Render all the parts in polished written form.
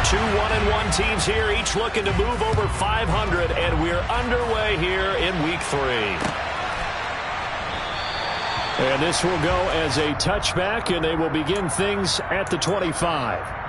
Two 1-1 teams here, each looking to move over 500, and we're underway here in Week 3. And this will go as a touchback, and they will begin things at the 25.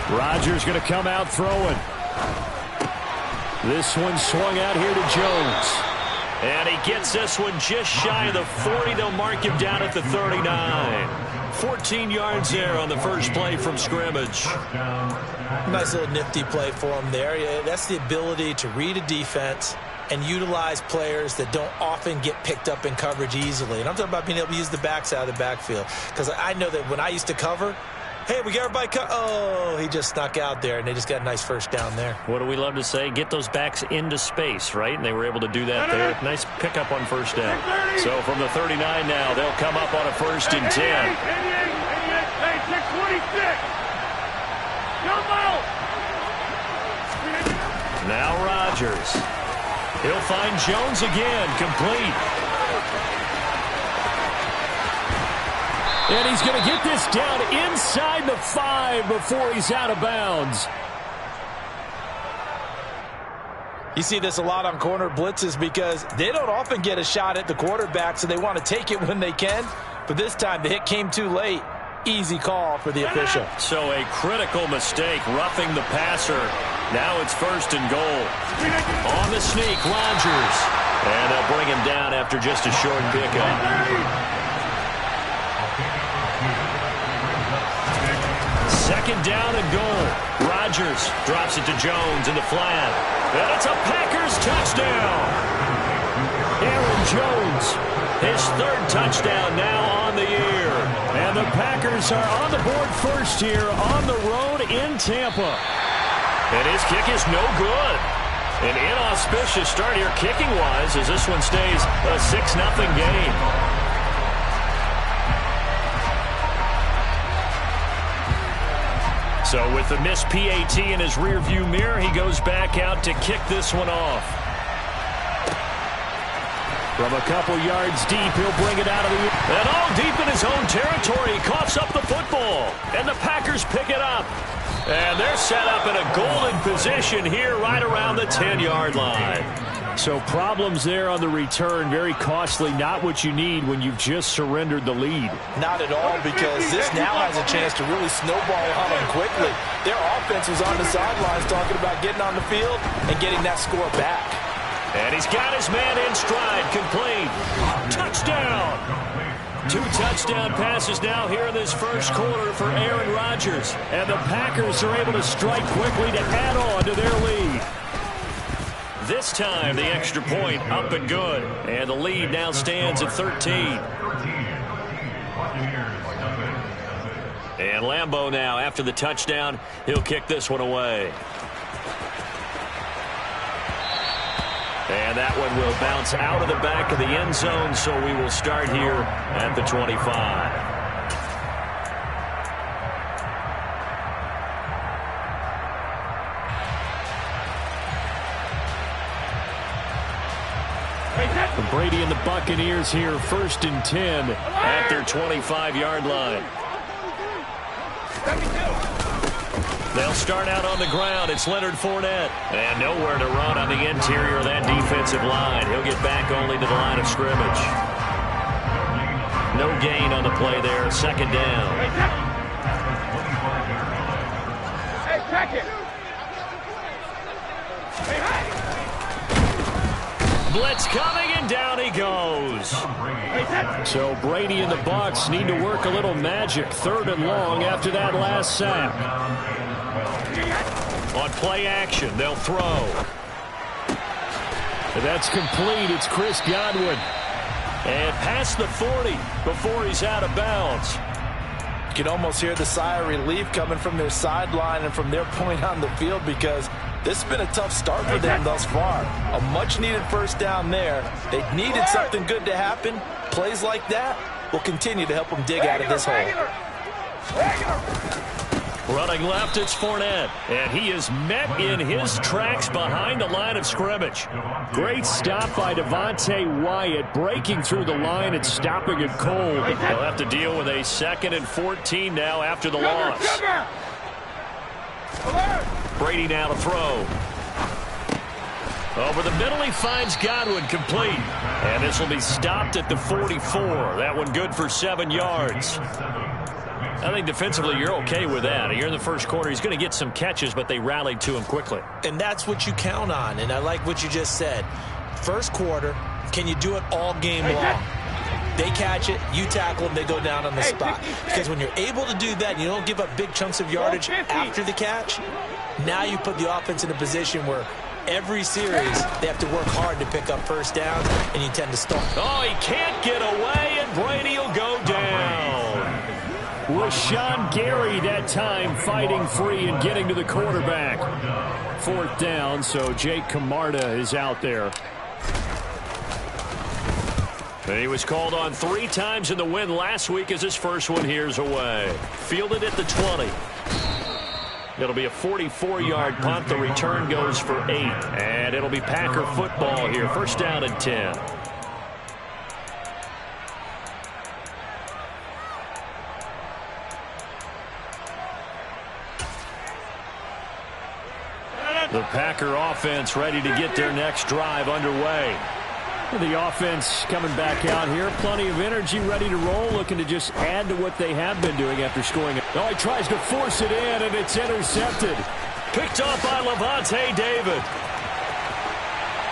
Rodgers going to come out throwing. This one swung out here to Jones. And he gets this one just shy of the 40. They'll mark him down at the 39. 14 yards there on the first play from scrimmage. Nice little nifty play for him there. Yeah, that's the ability to read a defense and utilize players that don't often get picked up in coverage easily. And I'm talking about being able to use the backside of the backfield. Because I know that when I used to cover, hey, we got everybody oh, he just snuck out there, and they just got a nice first down there. What do we love to say? Get those backs into space, right? And they were able to do that there. Nice pickup on first down. So from the 39 now, they'll come up on a 1st and 10. Now Rodgers. He'll find Jones again, complete. And he's going to get this down inside the 5 before he's out of bounds. You see this a lot on corner blitzes because they don't often get a shot at the quarterback, so they want to take it when they can. But this time, the hit came too late. Easy call for the official. So a critical mistake, roughing the passer. Now it's 1st and goal. On the sneak, Rodgers. And they'll bring him down after just a short pickup. 2nd down and goal. Rodgers drops it to Jones in the flat. And it's a Packers touchdown. Aaron Jones, his 3rd touchdown now on the year. And the Packers are on the board first here on the road in Tampa. And his kick is no good. An inauspicious start here kicking-wise as this one stays a 6-0 game. So with the missed PAT in his rearview mirror, he goes back out to kick this one off. From a couple yards deep, he'll bring it out of the... And all deep in his own territory, he coughs up the football. And the Packers pick it up. And they're set up in a golden position here right around the 10-yard line. So problems there on the return, very costly, not what you need when you've just surrendered the lead. Not at all, because this now has a chance to really snowball on them quickly. Their offense was on the sidelines talking about getting on the field and getting that score back. And he's got his man in stride, complete. Touchdown! 2 touchdown passes now here in this first quarter for Aaron Rodgers. And the Packers are able to strike quickly to add on to their lead. This time, the extra point up and good. And the lead now stands at 13. And Lambeau now, after the touchdown, he'll kick this one away. And that one will bounce out of the back of the end zone, so we will start here at the 25. Brady and the Buccaneers here, 1st and 10 at their 25-yard line. They'll start out on the ground. It's Leonard Fournette. And nowhere to run on the interior of that defensive line. He'll get back only to the line of scrimmage. No gain on the play there. 2nd down. Hey, check it. Blitz coming, and down he goes. So Brady and the Bucs need to work a little magic. 3rd and long after that last sack. On play action, they'll throw. And that's complete. It's Chris Godwin. And past the 40 before he's out of bounds. can almost hear the sigh of relief coming from their sideline and from their point on the field, because this has been a tough start for them thus far. A much-needed first down there. They needed something good to happen. Plays like that will continue to help them dig out of this hole. Running left, it's Fournette, and he is met in his tracks behind the line of scrimmage. Great stop by Devontae Wyatt, breaking through the line and stopping it cold. They'll have to deal with a 2nd and 14 now after the loss. Brady now to throw. Over the middle, he finds Godwin, complete. And this will be stopped at the 44. That one good for 7 yards. I think defensively you're okay with that. You're in the first quarter. He's going to get some catches, but they rallied to him quickly. And that's what you count on, and I like what you just said. First quarter, can you do it all game long? They catch it, you tackle them, they go down on the spot. Because when you're able to do that and you don't give up big chunks of yardage after the catch, now you put the offense in a position where every series they have to work hard to pick up first downs, and you tend to stall. Oh, he can't get away, and Brady will go down. Rashawn Gary that time fighting free and getting to the quarterback. 4th down, so Jake Camarda is out there. And he was called on 3 times in the win last week as his first one here's away. Fielded at the 20. It'll be a 44-yard punt. The return goes for 8. And it'll be Packer football here. First down and 10. The Packer offense ready to get their next drive underway. The offense coming back out here. Plenty of energy, ready to roll, looking to just add to what they have been doing after scoring it. Oh, he tries to force it in, and it's intercepted. Picked off by Levante David.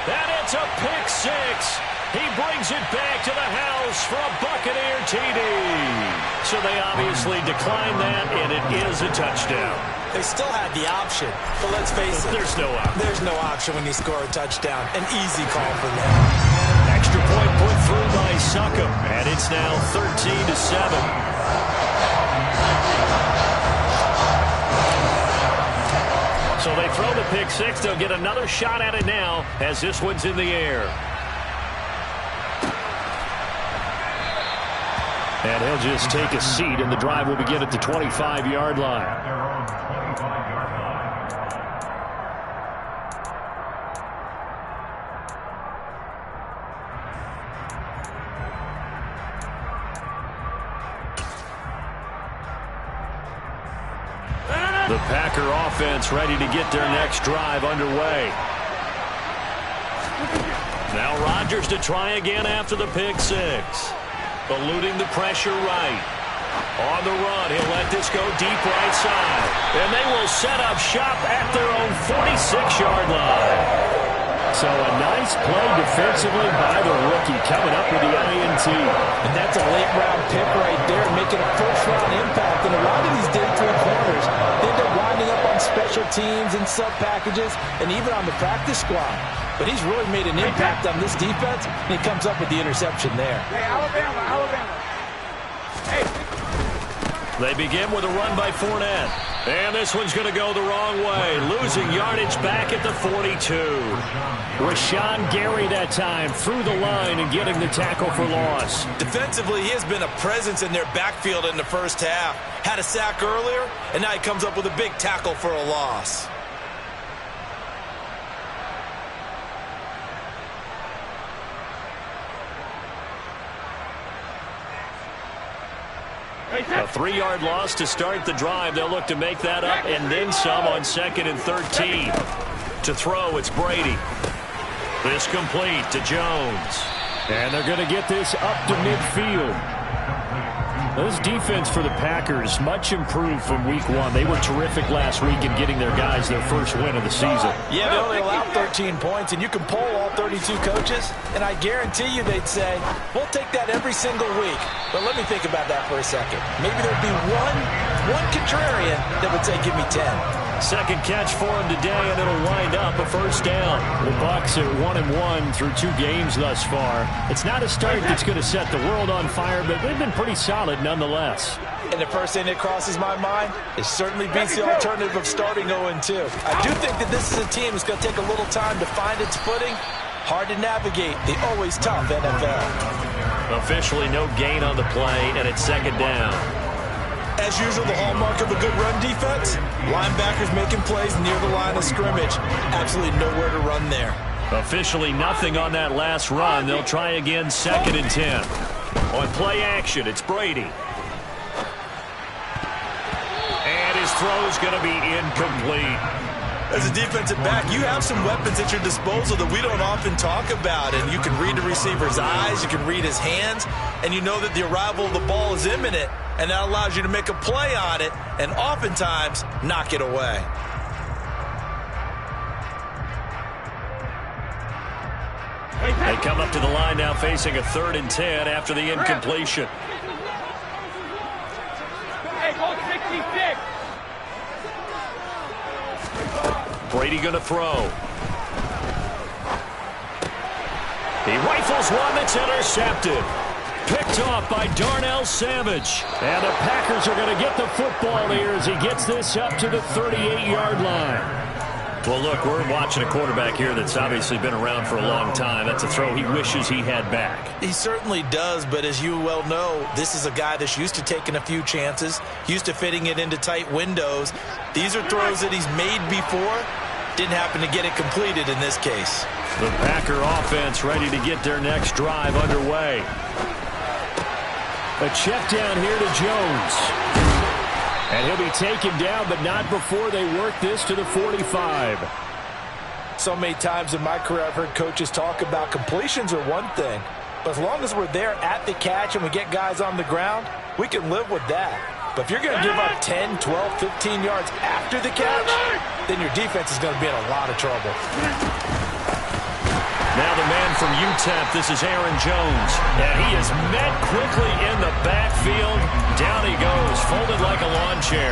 And it's a pick 6. He brings it back to the house for a Buccaneer TD. So they obviously declined that, and it is a touchdown. They still had the option, but let's face it. There's no option. There's no option when you score a touchdown. An easy call for them. Extra point put through by Succop, and it's now 13-7. So they throw the pick 6. They'll get another shot at it now as this one's in the air. And he'll just take a seat, and the drive will begin at the 25-yard line. The Packer offense ready to get their next drive underway. Now Rodgers to try again after the pick 6. Eluding the pressure right. On the run, he'll let this go deep right side. And they will set up shop at their own 46-yard line. So a nice play defensively by the rookie coming up with the INT. And that's a late-round pick right there, making a first-round impact. And a lot of these day 3 corners, they end up winding up on special teams and sub-packages and even on the practice squad. But he's really made an impact on this defense, and he comes up with the interception there. Hey, Alabama. Hey. They begin with a run by Fournette. And this one's going to go the wrong way. Losing yardage back at the 42. Rashawn Gary that time through the line and getting the tackle for loss. Defensively, he has been a presence in their backfield in the first half. Had a sack earlier, and now he comes up with a big tackle for a loss. A 3-yard loss to start the drive. They'll look to make that up and then some on 2nd and 13. To throw, it's Brady. This complete to Jones. And they're going to get this up to midfield. This defense for the Packers, much improved from week 1. They were terrific last week in getting their guys their first win of the season. Yeah, they only allowed 13 points, and you can poll all 32 coaches, and I guarantee you they'd say, we'll take that every single week. But let me think about that for a second. Maybe there'd be one contrarian that would say, give me 10. Second catch for him today, and it'll wind up a first down. The Bucs are 1-1 through 2 games thus far. It's not a start that's going to set the world on fire, but they've been pretty solid nonetheless. And the first thing that crosses my mind, it certainly beats the alternative of starting 0-2. I do think that this is a team that's going to take a little time to find its footing. Hard to navigate the always tough NFL. Officially no gain on the play, and it's second down. As usual, the hallmark of a good run defense, linebackers making plays near the line of scrimmage. Absolutely nowhere to run there. Officially nothing on that last run. They'll try again, 2nd and 10. On play action, it's Brady. And his throw's going to be incomplete. As a defensive back, you have some weapons at your disposal that we don't often talk about. And you can read the receiver's eyes, you can read his hands, and you know that the arrival of the ball is imminent. And that allows you to make a play on it and oftentimes knock it away. They come up to the line now facing a 3rd and 10 after the incompletion. Hey, go 66. Brady going to throw. He rifles one that's intercepted. Picked off by Darnell Savage. And the Packers are going to get the football here as he gets this up to the 38-yard line. Well, look, we're watching a quarterback here that's obviously been around for a long time. That's a throw he wishes he had back. He certainly does, but as you well know, this is a guy that's used to taking a few chances, used to fitting it into tight windows. These are throws that he's made before. Didn't happen to get it completed in this case. The Packer offense ready to get their next drive underway. A check down here to Jones. And he'll be taken down, but not before they work this to the 45. So many times in my career I've heard coaches talk about completions are one thing, but as long as we're there at the catch and we get guys on the ground, we can live with that. But if you're going to give up 10, 12, 15 yards after the catch, then your defense is going to be in a lot of trouble. Now the man from UTEP, this is Aaron Jones. And he is met quickly in the backfield. Down he goes, folded like a lawn chair.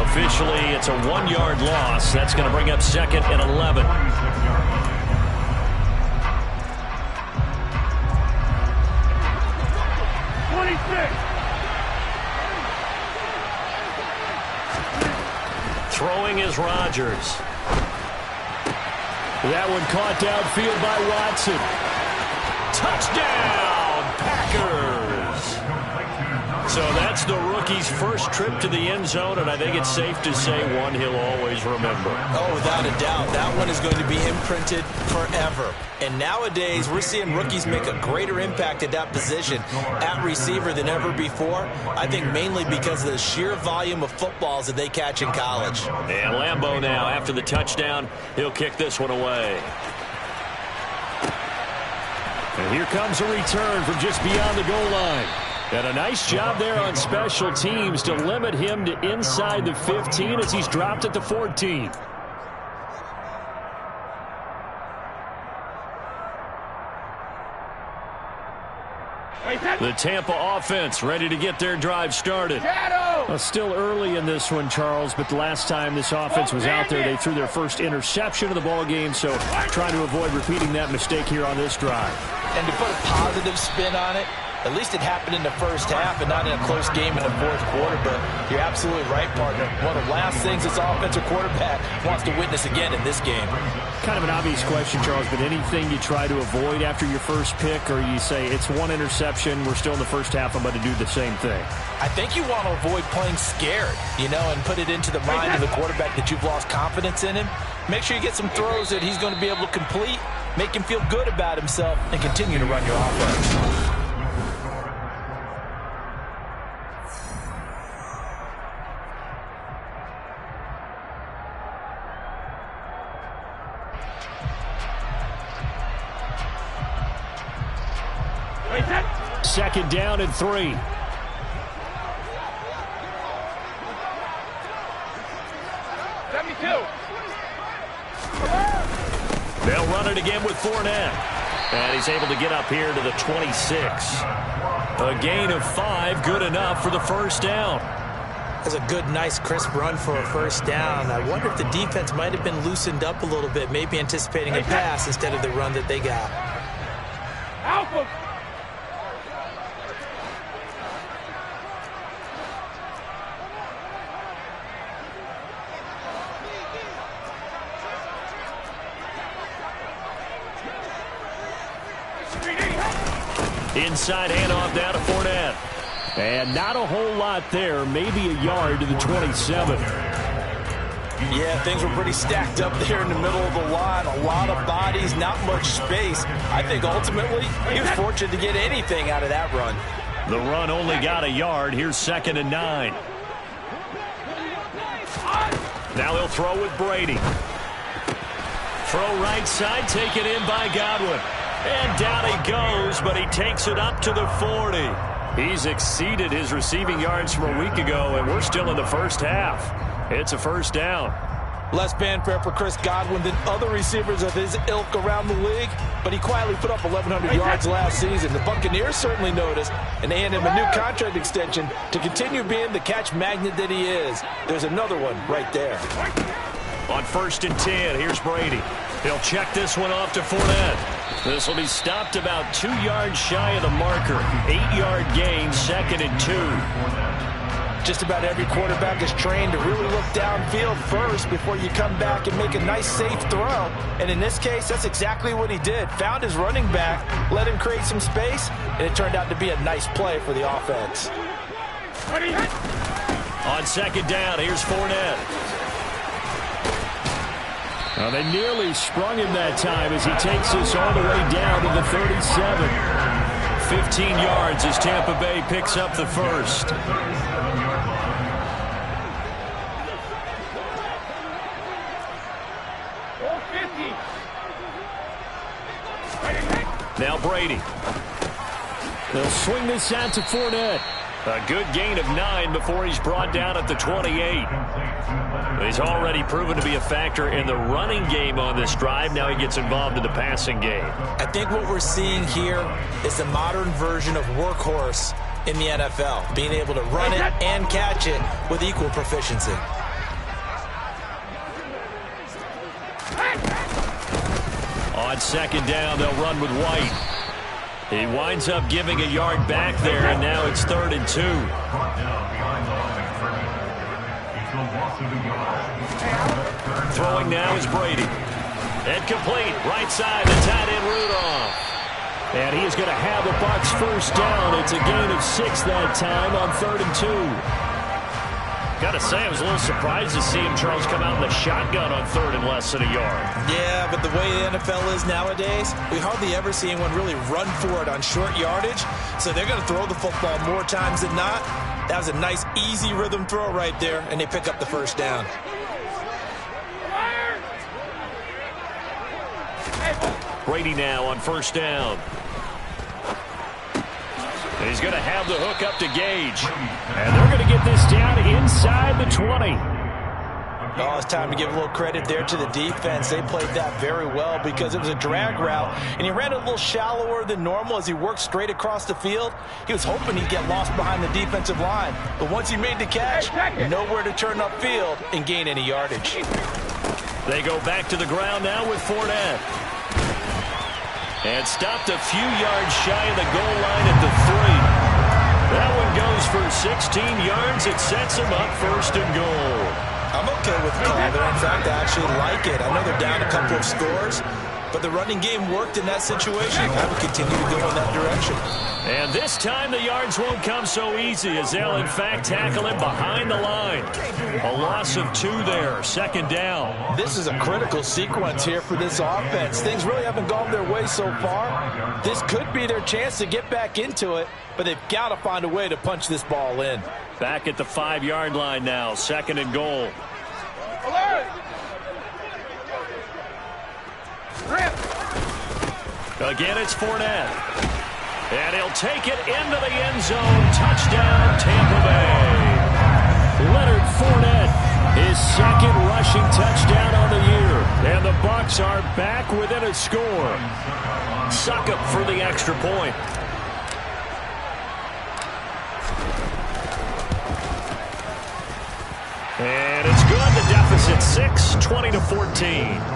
Officially, it's a 1-yard loss. That's going to bring up 2nd and 11. 26. Throwing is Rodgers. That one caught downfield by Watson. Touchdown, Packers! So that's the rookie's first trip to the end zone, and I think it's safe to say one he'll always remember. Oh, without a doubt. That one is going to be imprinted forever. And nowadays, we're seeing rookies make a greater impact at that position at receiver than ever before. I think mainly because of the sheer volume of footballs that they catch in college. And Lambeau now, after the touchdown, he'll kick this one away. And here comes a return from just beyond the goal line. And a nice job there on special teams to limit him to inside the 15 as he's dropped at the 14. The Tampa offense ready to get their drive started. Well, still early in this one, Charles, but the last time this offense was out there, they threw their first interception of the ball game, so trying to avoid repeating that mistake here on this drive. And to put a positive spin on it, at least it happened in the first half and not in a close game in the fourth quarter, but you're absolutely right, partner. One of the last things this offensive quarterback wants to witness again in this game. Kind of an obvious question, Charles, but anything you try to avoid after your first pick, or you say it's one interception, we're still in the first half, I'm going to do the same thing? I think you want to avoid playing scared, you know, and put it into the mind of the quarterback that you've lost confidence in him. Make sure you get some throws that he's going to be able to complete, make him feel good about himself, and continue to run your offense. Second down and 3. 72. They'll run it again with Fournette. And he's able to get up here to the 26. A gain of 5, good enough for the first down. That's a good, nice, crisp run for a first down. I wonder if the defense might have been loosened up a little bit, maybe anticipating a pass instead of the run that they got. Alpha. Inside handoff down to Fournette. And not a whole lot there, maybe a yard to the 27. Yeah, things were pretty stacked up there in the middle of the line. A lot of bodies, not much space. I think ultimately he was fortunate to get anything out of that run. The run only got a yard. Here's 2nd and 9. Now he'll throw with Brady. Throw right side, taken in by Godwin. And down he goes, but he takes it up to the 40. He's exceeded his receiving yards from a week ago, and we're still in the first half. It's a first down. Less fanfare for Chris Godwin than other receivers of his ilk around the league, but he quietly put up 1,100 yards last season. The Buccaneers certainly noticed, and they handed him a new contract extension to continue being the catch magnet that he is. There's another one right there. On 1st and 10, here's Brady. He'll check this one off to Fournette. This will be stopped about 2 yards shy of the marker. 8-yard gain, 2nd and 2. Just about every quarterback is trained to really look downfield first before you come back and make a nice, safe throw. And in this case, that's exactly what he did. Found his running back, let him create some space, and it turned out to be a nice play for the offense. On 2nd down, here's Fournette. Well, they nearly sprung him that time as he takes this all the way down to the 37. 15 yards as Tampa Bay picks up the first. Now Brady. They'll swing this out to Fournette. A good gain of 9 before he's brought down at the 28. He's already proven to be a factor in the running game on this drive. Now he gets involved in the passing game. I think what we're seeing here is the modern version of workhorse in the NFL, being able to run it and catch it with equal proficiency. On 2nd down, they'll run with White. He winds up giving a yard back there, and now it's 3rd and 2. Throwing now is Brady. And complete. Right side, the tight end Rudolph. And he is going to have the Bucs first down. It's a gain of 6 that time on 3rd and 2. Got to say, I was a little surprised to see him, Charles, come out in the shotgun on 3rd and less than a yard. Yeah, but the way the NFL is nowadays, we hardly ever see anyone really run for it on short yardage. So they're going to throw the football more times than not. That was a nice, easy rhythm throw right there, and they pick up the first down. Brady now on 1st down. And he's going to have the hook up to Gage. And they're going to get this down inside the 20. Oh, it's time to give a little credit there to the defense. They played that very well because it was a drag route, and he ran it a little shallower than normal as he worked straight across the field. He was hoping he'd get lost behind the defensive line, but once he made the catch, nowhere to turn upfield and gain any yardage. They go back to the ground now with Fournette. And stopped a few yards shy of the goal line at the 3. That one goes for 16 yards. It sets him up 1st and goal. I'm okay with the call there. In fact, I actually like it. I know they're down a couple of scores, but the running game worked in that situation. I would continue to go in that direction. And this time the yards won't come so easy as they'll, in fact, tackle him behind the line. A loss of 2 there, 2nd down. This is a critical sequence here for this offense. Things really haven't gone their way so far. This could be their chance to get back into it, but they've got to find a way to punch this ball in. Back at the 5-yard line now, 2nd and goal. Again, it's Fournette. And he'll take it into the end zone. Touchdown, Tampa Bay. Leonard Fournette, his 2nd rushing touchdown on the year. And the Bucs are back within a score. Succop for the extra point. Makes it 6, 20-14.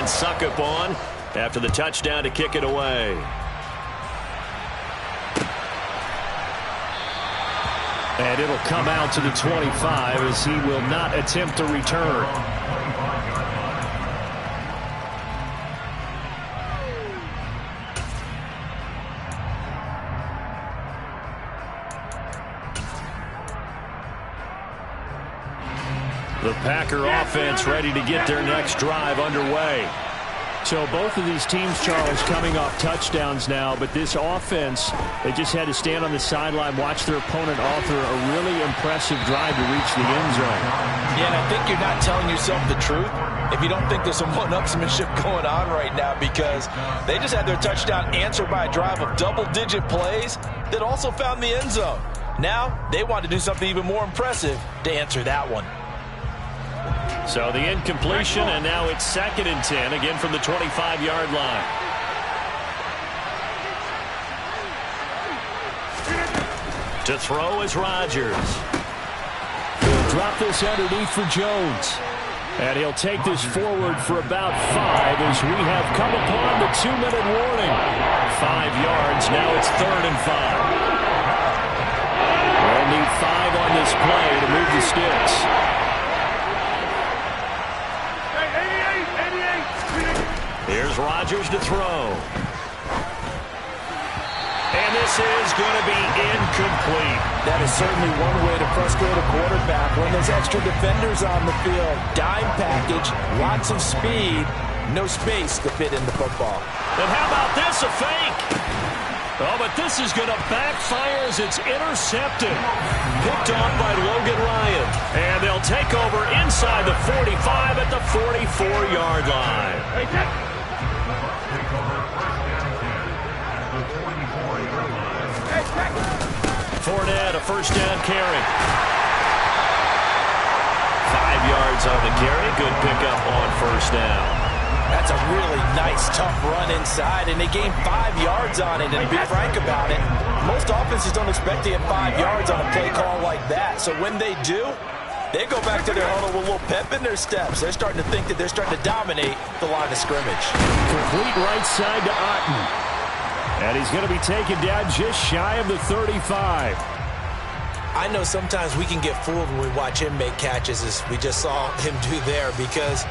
Suck up on after the touchdown to kick it away. And it'll come out to the 25 as he will not attempt to return. The Packer offense ready to get their next drive underway. So both of these teams, Charles, coming off touchdowns now, but this offense, they just had to stand on the sideline, watch their opponent author a really impressive drive to reach the end zone. Yeah, and I think you're not telling yourself the truth if you don't think there's some one-upsmanship going on right now, because they just had their touchdown answered by a drive of double-digit plays that also found the end zone. Now they want to do something even more impressive to answer that one. So the incompletion, and now it's 2nd and 10, again from the 25-yard line. To throw is Rodgers. He'll drop this underneath for Jones. And he'll take this forward for about 5 as we have come upon the 2-minute warning. 5 yards, now it's 3rd and 5. We'll need 5 on this play to move the sticks. Here's Rodgers to throw. And this is going to be incomplete. That is certainly one way to frustrate a quarterback when there's extra defenders on the field. Dime package, lots of speed, no space to fit in the football. And how about this, a fake? Oh, but this is going to backfire as it's intercepted. Picked off by Logan Ryan. And they'll take over inside the 45 at the 44-yard line. Fournette, a first down carry. 5 yards on the carry. Good pickup on first down. That's a really nice, tough run inside, and they gained 5 yards on it. And to be frank about it, most offenses don't expect to get 5 yards on a play call like that. So when they do, they go back to their huddle with a little pep in their steps. They're starting to think that they're starting to dominate the line of scrimmage. Complete right side to Otten. And he's going to be taken down just shy of the 35. I know sometimes we can get fooled when we watch him make catches, as we just saw him do there, because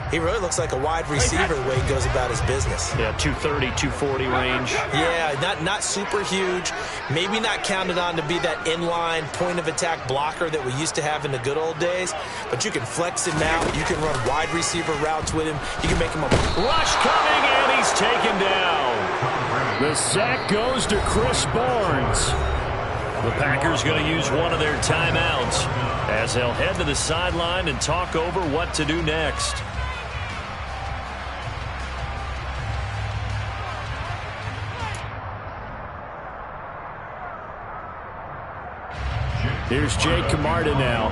he really looks like a wide receiver the way he goes about his business. Yeah, 230, 240 range. Yeah, not super huge. Maybe not counted on to be that inline point-of-attack blocker that we used to have in the good old days. But you can flex him out. You can run wide receiver routes with him. You can make him a rush coming, and he's taken down. The sack goes to Chris Barnes. The Packers going to use one of their timeouts as they'll head to the sideline and talk over what to do next. Here's Jake Camarda now.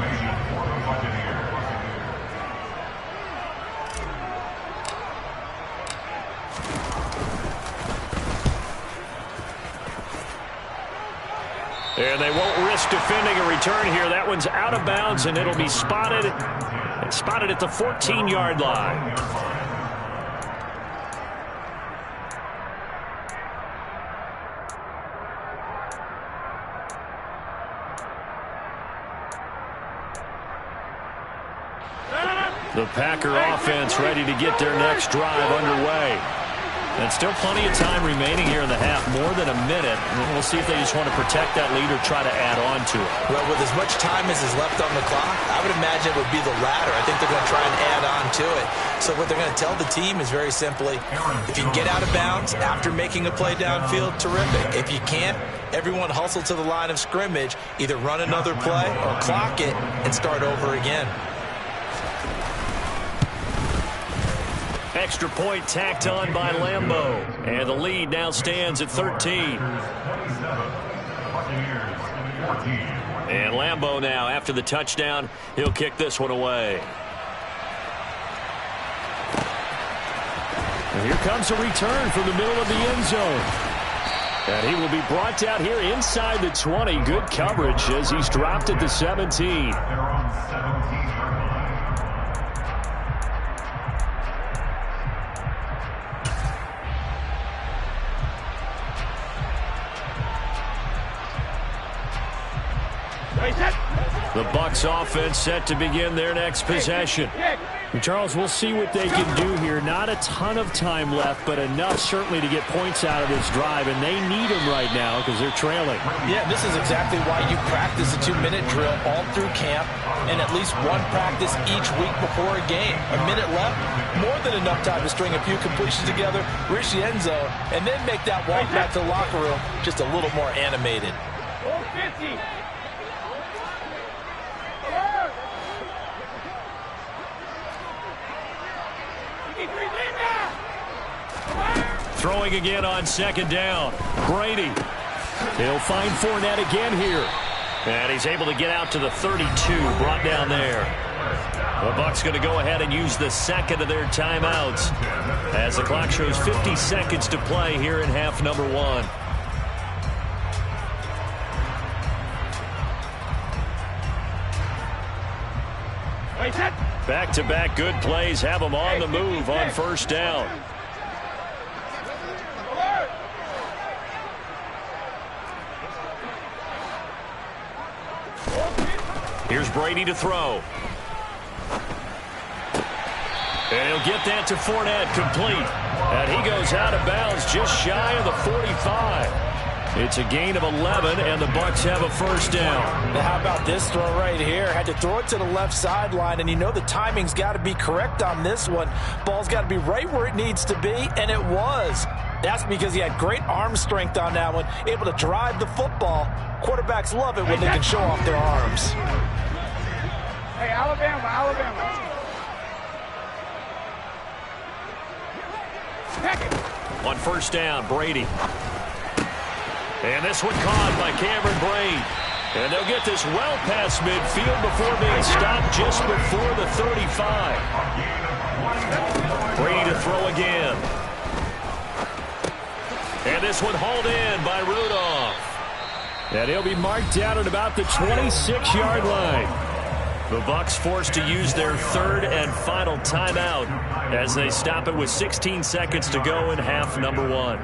And they won't risk defending a return here. That one's out of bounds, and it'll be spotted at the 14-yard line. The Packer offense ready to get their next drive underway. And still plenty of time remaining here in the half, more than a minute. And we'll see if they just want to protect that lead or try to add on to it. Well, with as much time as is left on the clock, I would imagine it would be the latter. I think they're going to try and add on to it. So what they're going to tell the team is very simply, if you can get out of bounds after making a play downfield, terrific. If you can't, everyone hustle to the line of scrimmage, either run another play or clock it and start over again. Extra point tacked on by Lambeau. And the lead now stands at 13. And Lambeau now, after the touchdown, he'll kick this one away. And here comes a return from the middle of the end zone. And he will be brought down here inside the 20. Good coverage as he's dropped at the 17. The Bucs offense set to begin their next possession. And Charles, we'll see what they can do here. Not a ton of time left, but enough certainly to get points out of this drive, and they need them right now because they're trailing. Yeah, this is exactly why you practice a 2-minute drill all through camp and at least one practice each week before a game. A minute left, more than enough time to string a few completions together, reach the end zone, and then make that walk back to the locker room just a little more animated. 50. Throwing again on second down. Brady. He'll find Fournette again here. And he's able to get out to the 32, brought down there. The Bucs going to go ahead and use the second of their timeouts as the clock shows 50 seconds to play here in half number 1. Back-to-back good plays have them on the move on first down. Here's Brady to throw. And he'll get that to Fournette, complete. And he goes out of bounds just shy of the 45. It's a gain of 11, and the Bucs have a first down. Now how about this throw right here? Had to throw it to the left sideline, and you know the timing's got to be correct on this one. Ball's got to be right where it needs to be, and it was. That's because he had great arm strength on that one, able to drive the football. Quarterbacks love it when they can show off their arms. Hey, Alabama. On first down, Brady. And this one caught by Cameron Brate. And they'll get this well past midfield before being stopped just before the 35. Brady to throw again. And this one hauled in by Rudolph. And he'll be marked down at about the 26-yard line. The Bucs forced to use their third and final timeout as they stop it with 16 seconds to go in half number 1.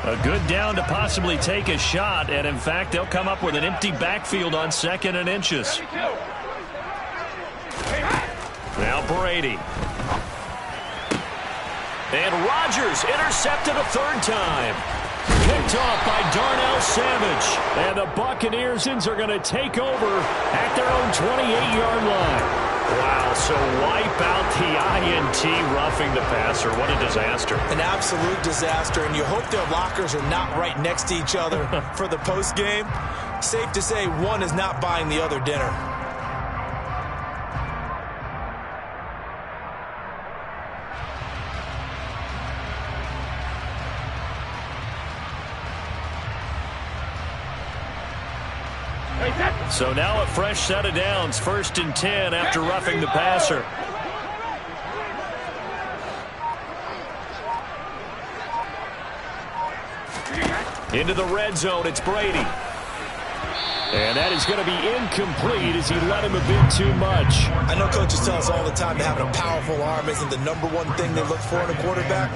A good down to possibly take a shot, and in fact, they'll come up with an empty backfield on second and inches. Now Brady. And Rodgers intercepted a third time. Picked off by Darnell Savage. And the Buccaneers are going to take over at their own 28-yard line. Wow, so wipe out the INT roughing the passer. What a disaster. An absolute disaster, and you hope their lockers are not right next to each other for the postgame. Safe to say one is not buying the other dinner. So now a fresh set of downs, 1st and 10 after roughing the passer. Into the red zone, it's Brady. And that is going to be incomplete as he let him a bit too much. I know coaches tell us all the time that having a powerful arm isn't the #1 thing they look for in a quarterback.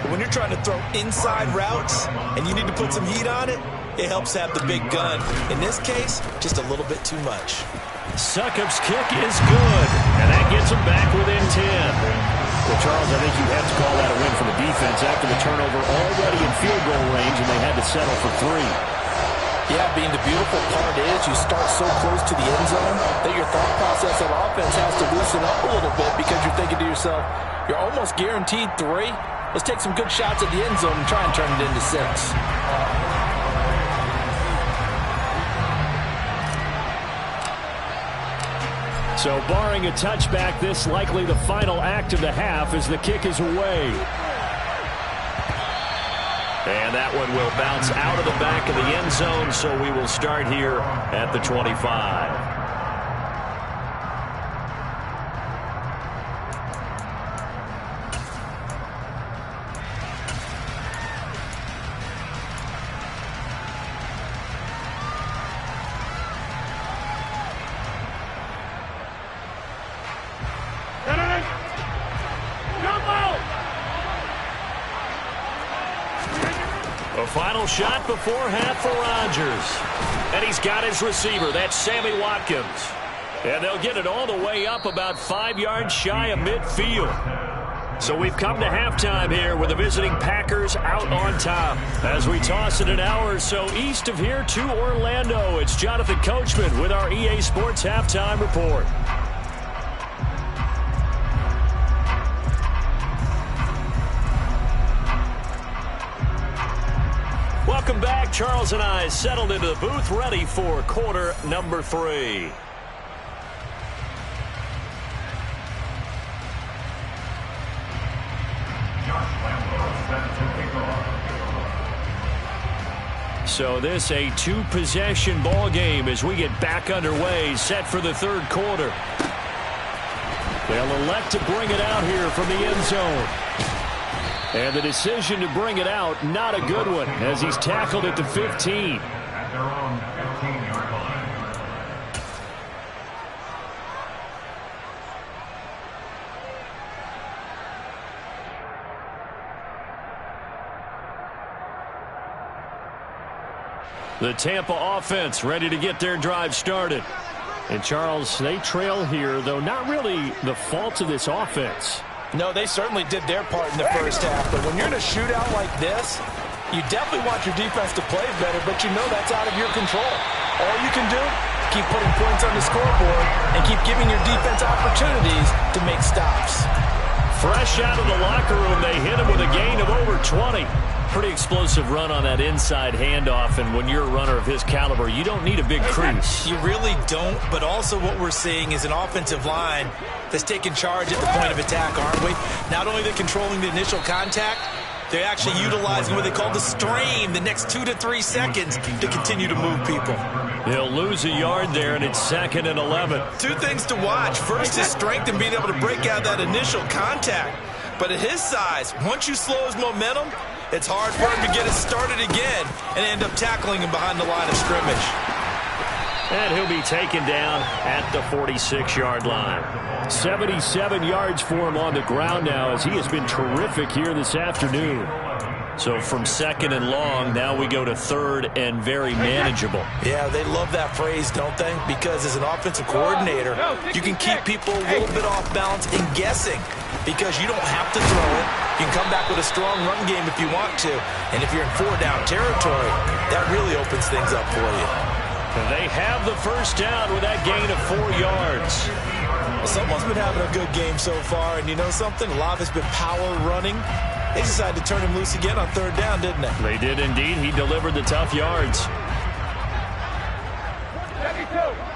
But when you're trying to throw inside routes and you need to put some heat on it, it helps have the big gun. In this case, just a little bit too much. Succop's kick is good, and that gets him back within 10. Well, Charles, I think you have to call that a win for the defense after the turnover already in field goal range, and they had to settle for 3. Yeah, being the beautiful part is you start so close to the end zone that your thought process of offense has to loosen up a little bit because you're thinking to yourself, you're almost guaranteed 3. Let's take some good shots at the end zone and try and turn it into 6. So barring a touchback, this likely the final act of the half as the kick is away. And that one will bounce out of the back of the end zone, so we will start here at the 25. A final shot before half for Rodgers. And he's got his receiver. That's Sammy Watkins. And they'll get it all the way up about 5 yards shy of midfield. So we've come to halftime here with the visiting Packers out on top. As we toss it an hour or so east of here to Orlando, it's Jonathan Coachman with our EA Sports Halftime Report. Welcome back. Charles and I settled into the booth, ready for quarter number 3. So this a 2-possession ball game as we get back underway, set for the third quarter. They'll elect to bring it out here from the end zone. And the decision to bring it out, not a good one, as he's tackled at the 15. At their own 15-yard line. The Tampa offense ready to get their drive started. And Charles, they trail here, though not really the fault of this offense. No, they certainly did their part in the first half, but when you're in a shootout like this, you definitely want your defense to play better, but you know that's out of your control. All you can do, keep putting points on the scoreboard and keep giving your defense opportunities to make stops. Fresh out of the locker room, they hit him with a gain of over 20. Pretty explosive run on that inside handoff, and when you're a runner of his caliber, you don't need a big crease. You really don't, but also what we're seeing is an offensive line that's taking charge at the point of attack, aren't we? Not only are they controlling the initial contact, they're actually utilizing what they call the strain, the next 2 to 3 seconds to continue to move people. He'll lose a yard there, and it's 2nd and 11. 2 things to watch. First, his strength in being able to break out that initial contact. But at his size, once you slow his momentum, it's hard for him to get it started again and end up tackling him behind the line of scrimmage. And he'll be taken down at the 46-yard line. 77 yards for him on the ground now, as he has been terrific here this afternoon. So from 2nd and long, now we go to 3rd and very manageable. Yeah, they love that phrase, don't they? Because as an offensive coordinator, you can keep people a little bit off balance and guessing because you don't have to throw it. You can come back with a strong run game if you want to. And if you're in 4-down territory, that really opens things up for you. They have the first down with that gain of 4 yards. Well, someone's been having a good game so far, and you know something? A lot of it's been power running. They decided to turn him loose again on 3rd down, didn't they? They did indeed. He delivered the tough yards. 72.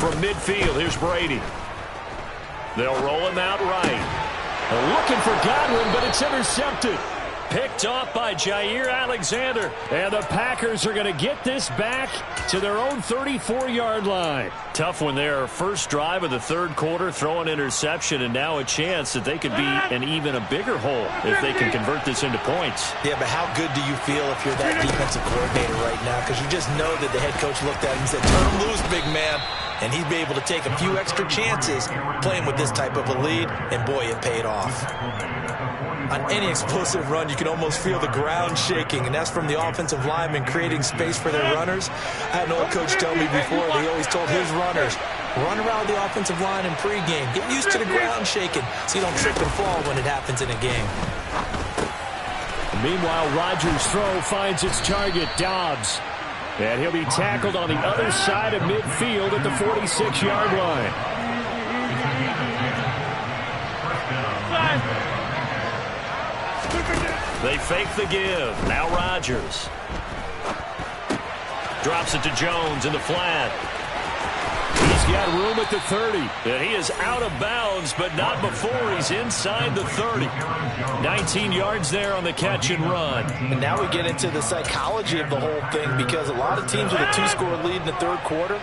From midfield, here's Brady. They'll roll him out right. Looking for Godwin, but it's intercepted. Picked off by Jair Alexander. And the Packers are going to get this back to their own 34-yard line. Tough one there. First drive of the third quarter, throw an interception, and now a chance that they could be in even a bigger hole if they can convert this into points. Yeah, but how good do you feel if you're that defensive coordinator right now? Because you just know that the head coach looked at him and said, turn him loose, big man. And he'd be able to take a few extra chances playing with this type of a lead, and boy, it paid off. On any explosive run, you can almost feel the ground shaking, and that's from the offensive linemen creating space for their runners. I had an old coach tell me before, he always told his runners, run around the offensive line in pregame. Get used to the ground shaking so you don't trip and fall when it happens in a game. Meanwhile, Rodgers' throw finds its target, Dobbs. And he'll be tackled on the other side of midfield at the 46-yard line. They fake the give. Now Rodgers. Drops it to Jones in the flat. got room at the 30. And he is out of bounds, but not before he's inside the 30. 19 yards there on the catch and run. And now we get into the psychology of the whole thing, because a lot of teams with a 2-score lead in the third quarter,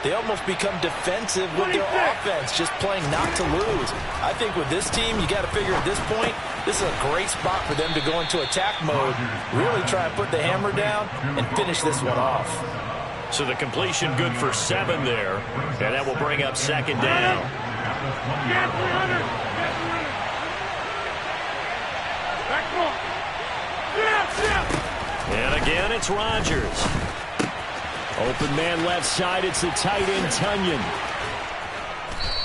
they almost become defensive with their offense, just playing not to lose. I think with this team, you got to figure at this point, this is a great spot for them to go into attack mode, really try and put the hammer down and finish this one off. So the completion good for 7 there, and that will bring up second down. And again, it's Rodgers. Open man left side, it's the tight end, Tunyon.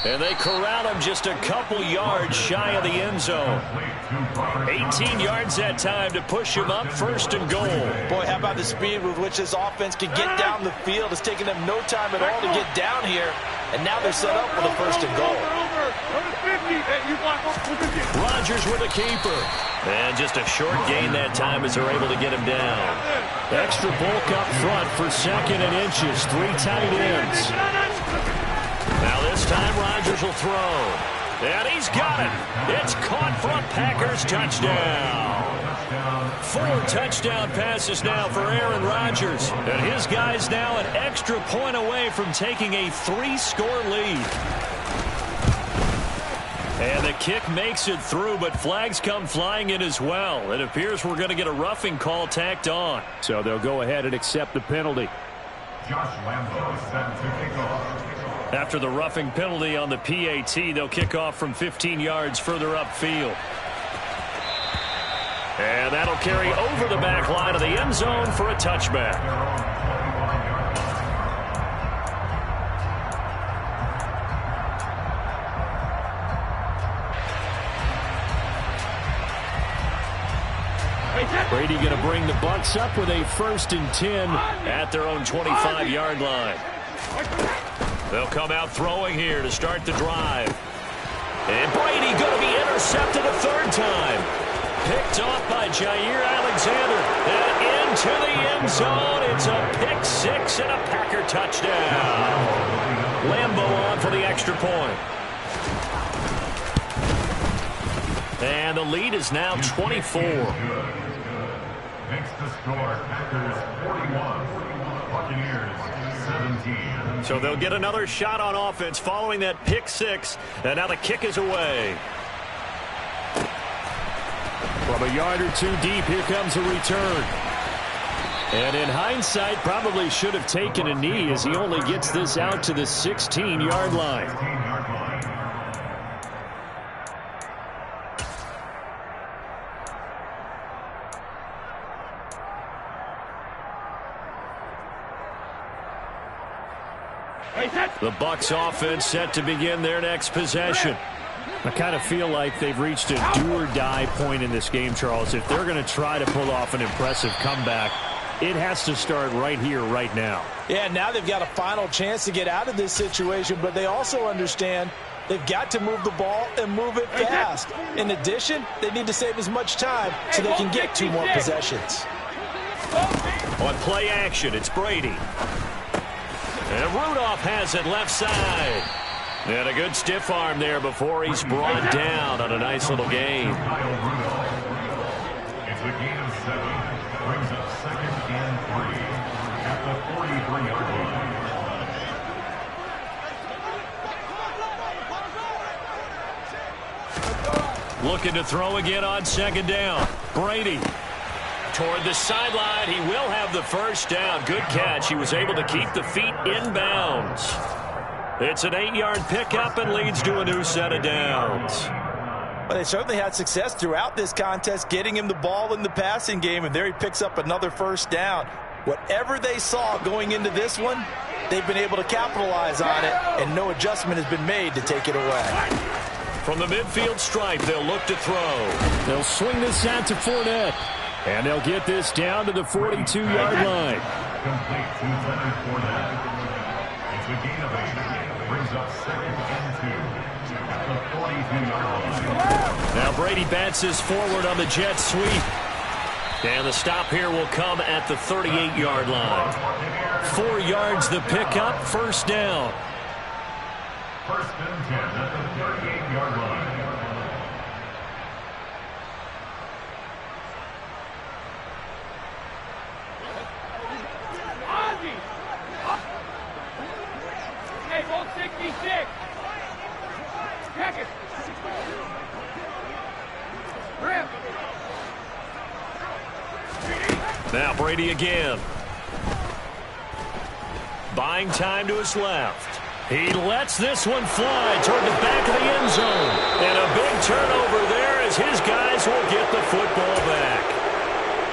And they corral him just a couple yards shy of the end zone. 18 yards that time to push him up, first and goal. Boy, how about the speed with which this offense can get down the field? It's taken them no time at all to get down here, and now they're set up for the first and goal. Rodgers with a keeper. And just a short gain that time as they're able to get him down. Extra bulk up front for second and inches, 3 tight ends. Now this time Rodgers will throw. And he's got it. It's caught for a Packers touchdown. 4 touchdown passes now for Aaron Rodgers. And his guy's now an extra point away from taking a 3-score lead. And the kick makes it through, but flags come flying in as well. It appears we're going to get a roughing call tacked on. So they'll go ahead and accept the penalty. Josh Lambo set to kick off. After the roughing penalty on the PAT, they'll kick off from 15 yards further upfield. And that'll carry over the back line of the end zone for a touchback. Brady going to bring the Bucs up with a 1st and 10 at their own 25-yard line. They'll come out throwing here to start the drive. And Brady going to be intercepted a 3rd time. Picked off by Jair Alexander. And into the end zone. It's a pick 6 and a Packer touchdown. Lambo on for the extra point. And the lead is now 24. Makes the score Packers 41, Buccaneers 17. So they'll get another shot on offense following that pick 6. And now the kick is away. From a yard or 2 deep, here comes a return. And in hindsight, probably should have taken a knee as he only gets this out to the 16-yard line. The Bucs offense set to begin their next possession. I kind of feel like they've reached a do-or-die point in this game, Charles. If they're going to try to pull off an impressive comeback, it has to start right here, right now. Yeah, now they've got a final chance to get out of this situation, but they also understand they've got to move the ball and move it fast. In addition, they need to save as much time so they can get 2 more possessions. On play action, it's Brady. And Rudolph has it left side. And a good stiff arm there before he's brought down on a nice little gain. It's a gain of 7. Brings up 2nd and 3 at the 43-yard line. Looking to throw again on 2nd down. Brady. Toward the sideline, he will have the first down. Good catch. He was able to keep the feet in bounds. It's an 8-yard pickup and leads to a new set of downs. Well, they certainly had success throughout this contest, getting him the ball in the passing game, and there he picks up another first down. Whatever they saw going into this one, they've been able to capitalize on it, and no adjustment has been made to take it away. From the midfield stripe, they'll look to throw. They'll swing this out to Fournette. And they'll get this down to the 42-yard line. Complete to Leonard Fournette. It's a gain of 8. Brings up 2nd and 2 at the 42-yard line. Now Brady bounces forward on the jet sweep. And the stop here will come at the 38-yard line. 4 yards the pickup, first down. First and 10 at the 38-yard line. Hey, ball 66. Check it. Rip. Now Brady again. Buying time to his left. He lets this one fly toward the back of the end zone. And a big turnover there as his guys will get the football back.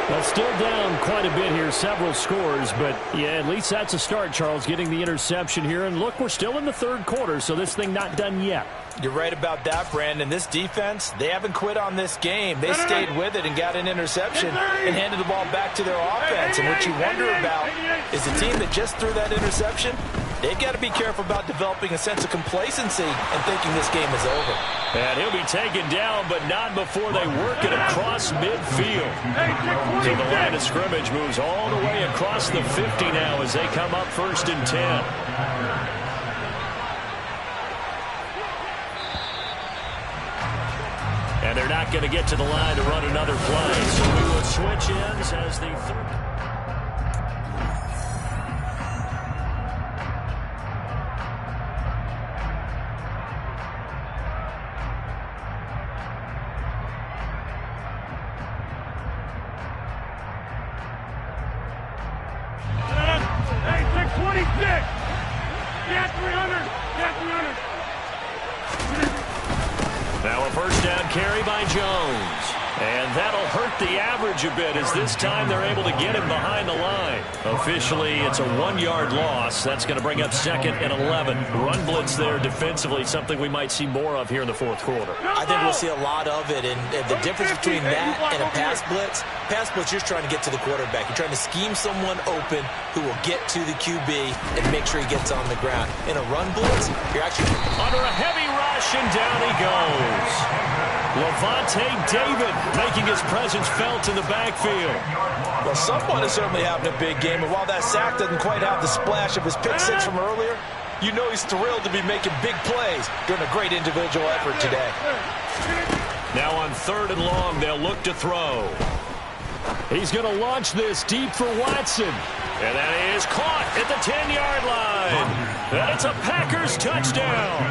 Well, still down quite a bit here, several scores, but yeah, at least that's a start, Charles, getting the interception here. And look, we're still in the third quarter, so this thing not done yet. You're right about that, Brandon. This defense, they haven't quit on this game. They stayed with it and got an interception and handed the ball back to their offense. And what you wonder about is the team that just threw that interception, they've got to be careful about developing a sense of complacency and thinking this game is over. And he'll be taken down, but not before they work it across midfield. So the line of scrimmage moves all the way across the 50 now as they come up first and 10. And they're not going to get to the line to run another play. So we will switch ends as the third. Hey, 626. Get 300. Get 300. Now a first down carry by Jones. And that'll hurt the average a bit as this time they're able to get him behind the line. Officially, it's a 1-yard loss. That's going to bring up second and 11. Run blitz there defensively, something we might see more of here in the fourth quarter. I think we'll see a lot of it, and the difference between that and a pass blitz, you're trying to get to the quarterback. You're trying to scheme someone open who will get to the QB and make sure he gets on the ground. In a run blitz, you're actually under a heavy rush, and down he goes. Levante David making his presence felt in the backfield. Well, someone is certainly having a big game, and while that sack doesn't quite have the splash of his pick six from earlier, you know he's thrilled to be making big plays during a great individual effort today. Now on third and long, they'll look to throw. He's going to launch this deep for Watson. And that is caught at the 10-yard line. And it's a Packers touchdown.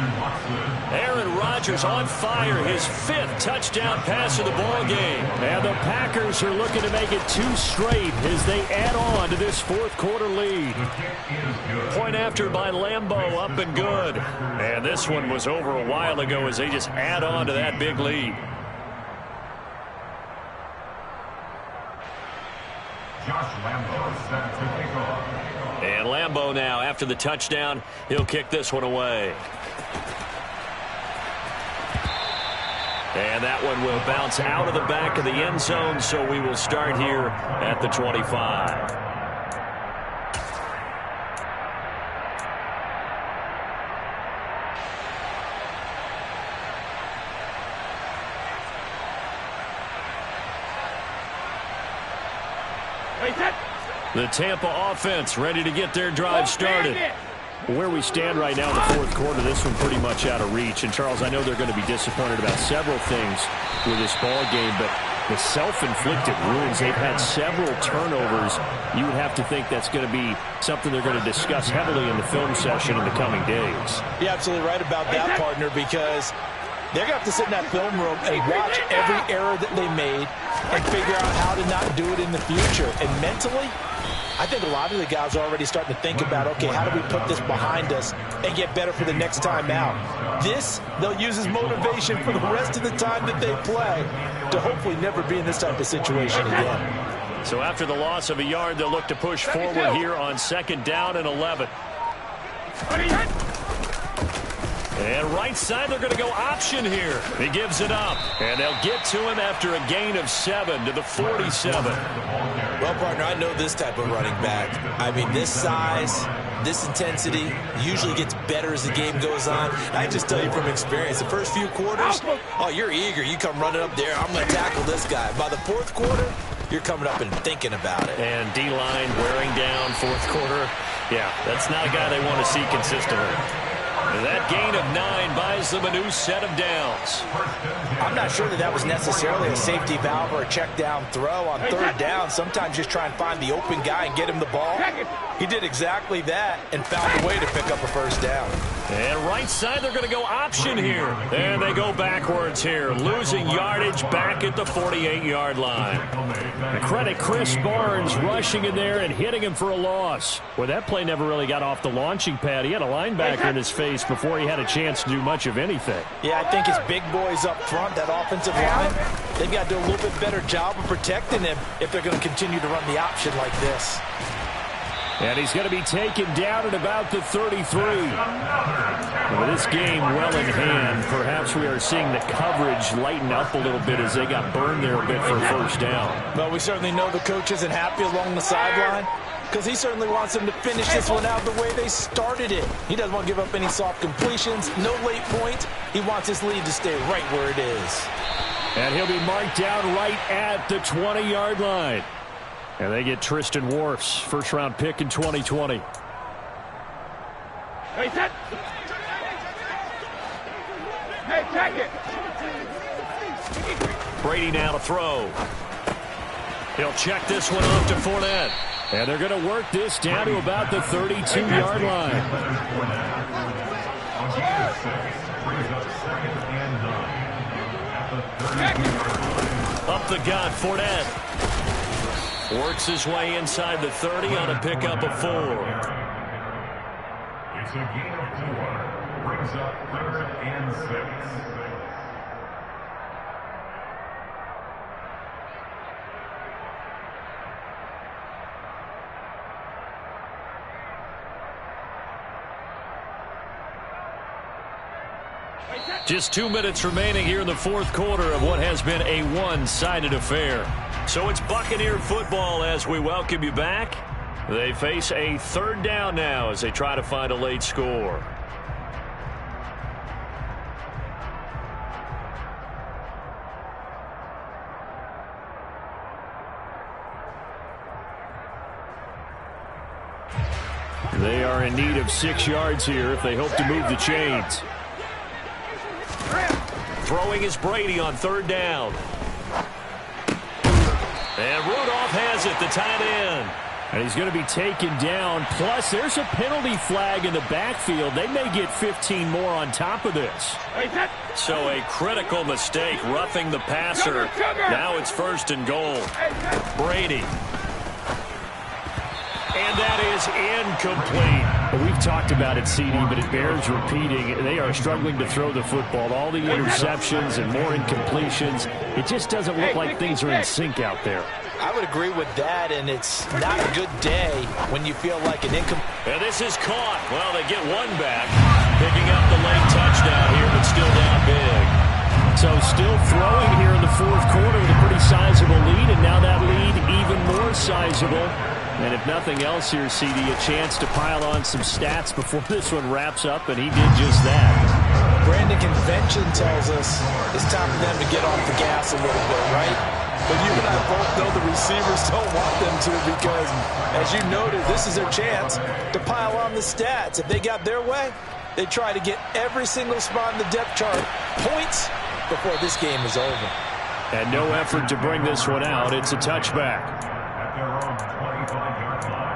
Aaron Rodgers on fire, his 5th touchdown pass of the ball game. And the Packers are looking to make it 2 straight as they add on to this fourth quarter lead. Point after by Lambeau, up and good. And this one was over a while ago as they just add on to that big lead. Josh Lambeau set to kick off. And Lambeau now, after the touchdown, he'll kick this one away. And that one will bounce out of the back of the end zone, so we will start here at the 25. The Tampa offense ready to get their drive started. Where we stand right now in the fourth quarter, this one pretty much out of reach. And, Charles, I know they're going to be disappointed about several things with this ball game, but the self-inflicted wounds, they've had several turnovers. You would have to think that's going to be something they're going to discuss heavily in the film session in the coming days. You're absolutely right about that, partner, because they're going to have to sit in that film room and watch every error that they made and figure out how to not do it in the future. And mentally, I think a lot of the guys are already starting to think about, okay, how do we put this behind us and get better for the next time out? This, they'll use as motivation for the rest of the time that they play to hopefully never be in this type of situation again. So after the loss of a yard, they'll look to push forward here on second down and 11. And right side, they're going to go option here. He gives it up. And they'll get to him after a gain of 7 to the 47. Well, partner, I know this type of running back. I mean, this size, this intensity usually gets better as the game goes on. I just tell you from experience, the first few quarters, oh, you're eager. You come running up there, I'm going to tackle this guy. By the fourth quarter, you're coming up and thinking about it. And D-line wearing down fourth quarter. Yeah, that's not a guy they want to see consistently. And that gain of 9 buys them a new set of downs. I'm not sure that was necessarily a safety valve or a check down throw on third down. Sometimes just try and find the open guy and get him the ball. He did exactly that and found a way to pick up a first down. And right side, they're going to go option here. And they go backwards here, losing yardage back at the 48-yard line. Credit Chris Barnes rushing in there and hitting him for a loss. Well, that play never really got off the launching pad. He had a linebacker in his face before he had a chance to do much of anything. Yeah, I think his big boys up front, that offensive line, they've got to do a little bit better job of protecting him if they're going to continue to run the option like this. And he's going to be taken down at about the 33. With this game well in hand, perhaps we are seeing the coverage lighten up a little bit as they got burned there a bit for a first down. Well, we certainly know the coach isn't happy along the sideline because he certainly wants them to finish this one out the way they started it. He doesn't want to give up any soft completions, no late points. He wants his lead to stay right where it is. And he'll be marked down right at the 20-yard line. And they get Tristan Wirfs, first-round pick in 2020. Hey, set. Hey, check it. Brady now to throw. He'll check this one off to Fournette. And they're going to work this down to about the 32-yard line. Up the gut, Fournette. Works his way inside the 30 on a pickup of 4. It's a gain of 4. Brings up 3rd and 6. Just 2 minutes remaining here in the fourth quarter of what has been a one-sided affair. So it's Buccaneer football as we welcome you back. They face a third down now as they try to find a late score. They are in need of 6 yards here if they hope to move the chains. Throwing is Brady on third down. And Rudolph has it, the tight end. And he's going to be taken down. Plus, there's a penalty flag in the backfield. They may get 15 more on top of this. So a critical mistake, roughing the passer. Now it's 1st and goal. Brady. And that is incomplete. Well, we've talked about it, CD, but it bears repeating. They are struggling to throw the football. All the interceptions and more incompletions. It just doesn't look like things are in sync out there. I would agree with that, and it's not a good day when you feel like an And this is caught. Well, they get one back. Picking up the late touchdown here, but still down big. So still throwing here in the fourth quarter with a pretty sizable lead, and now that lead even more sizable. And if nothing else here, CD, a chance to pile on some stats before this one wraps up, and he did just that. Brandon, convention tells us it's time for them to get off the gas a little bit, right? But you and I both know the receivers don't want them to because, as you noted, this is their chance to pile on the stats. If they got their way, they try to get every single spot in the depth chart points before this game is over. And no effort to bring this one out. It's a touchback. At their own 25-yard line.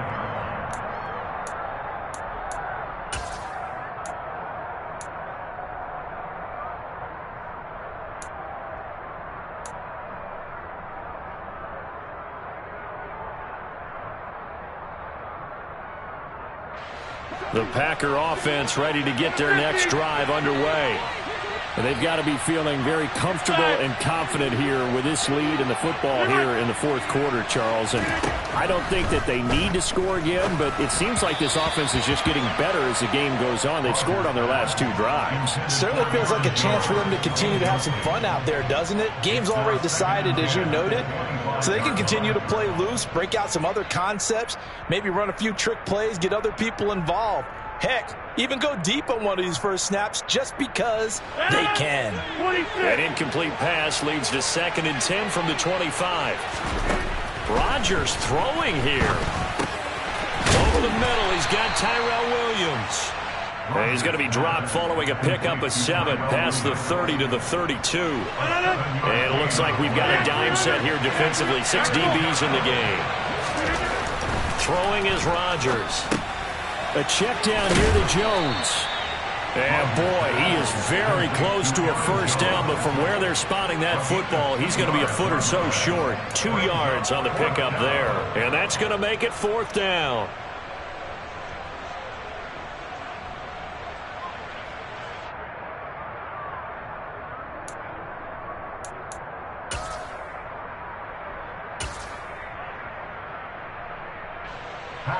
The Packer offense ready to get their next drive underway. And they've got to be feeling very comfortable and confident here with this lead in the football here in the fourth quarter, Charles. And I don't think that they need to score again, but it seems like this offense is just getting better as the game goes on. They've scored on their last 2 drives. Certainly feels like a chance for them to continue to have some fun out there, doesn't it? Game's already decided, as you noted. So they can continue to play loose, break out some other concepts, maybe run a few trick plays, get other people involved. Heck, even go deep on one of these first snaps just because they can. An incomplete pass leads to 2nd and 10 from the 25. Rodgers throwing here. Over the middle, he's got Tyrell Williams. And he's going to be dropped following a pickup of 7 past the 30 to the 32. And it looks like we've got a dime set here defensively. 6 DBs in the game. Throwing is Rodgers. A check down here to Jones. And, boy, he is very close to a first down, but from where they're spotting that football, he's going to be a foot or so short. 2 yards on the pickup there. And that's going to make it 4th down.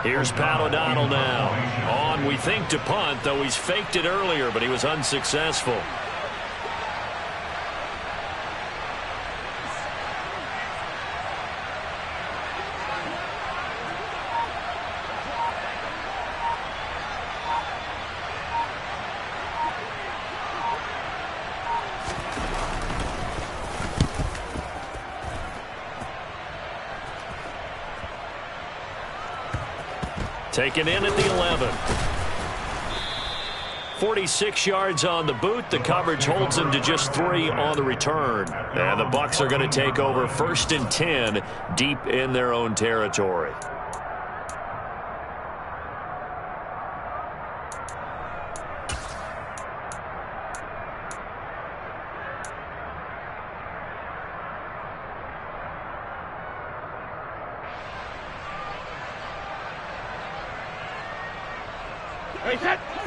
Here's Pat O'Donnell now. On, we think, to punt, though he's faked it earlier, but he was unsuccessful. Taken in at the 11. 46 yards on the boot. The coverage holds him to just 3 on the return. And the Bucs are going to take over 1st and 10 deep in their own territory.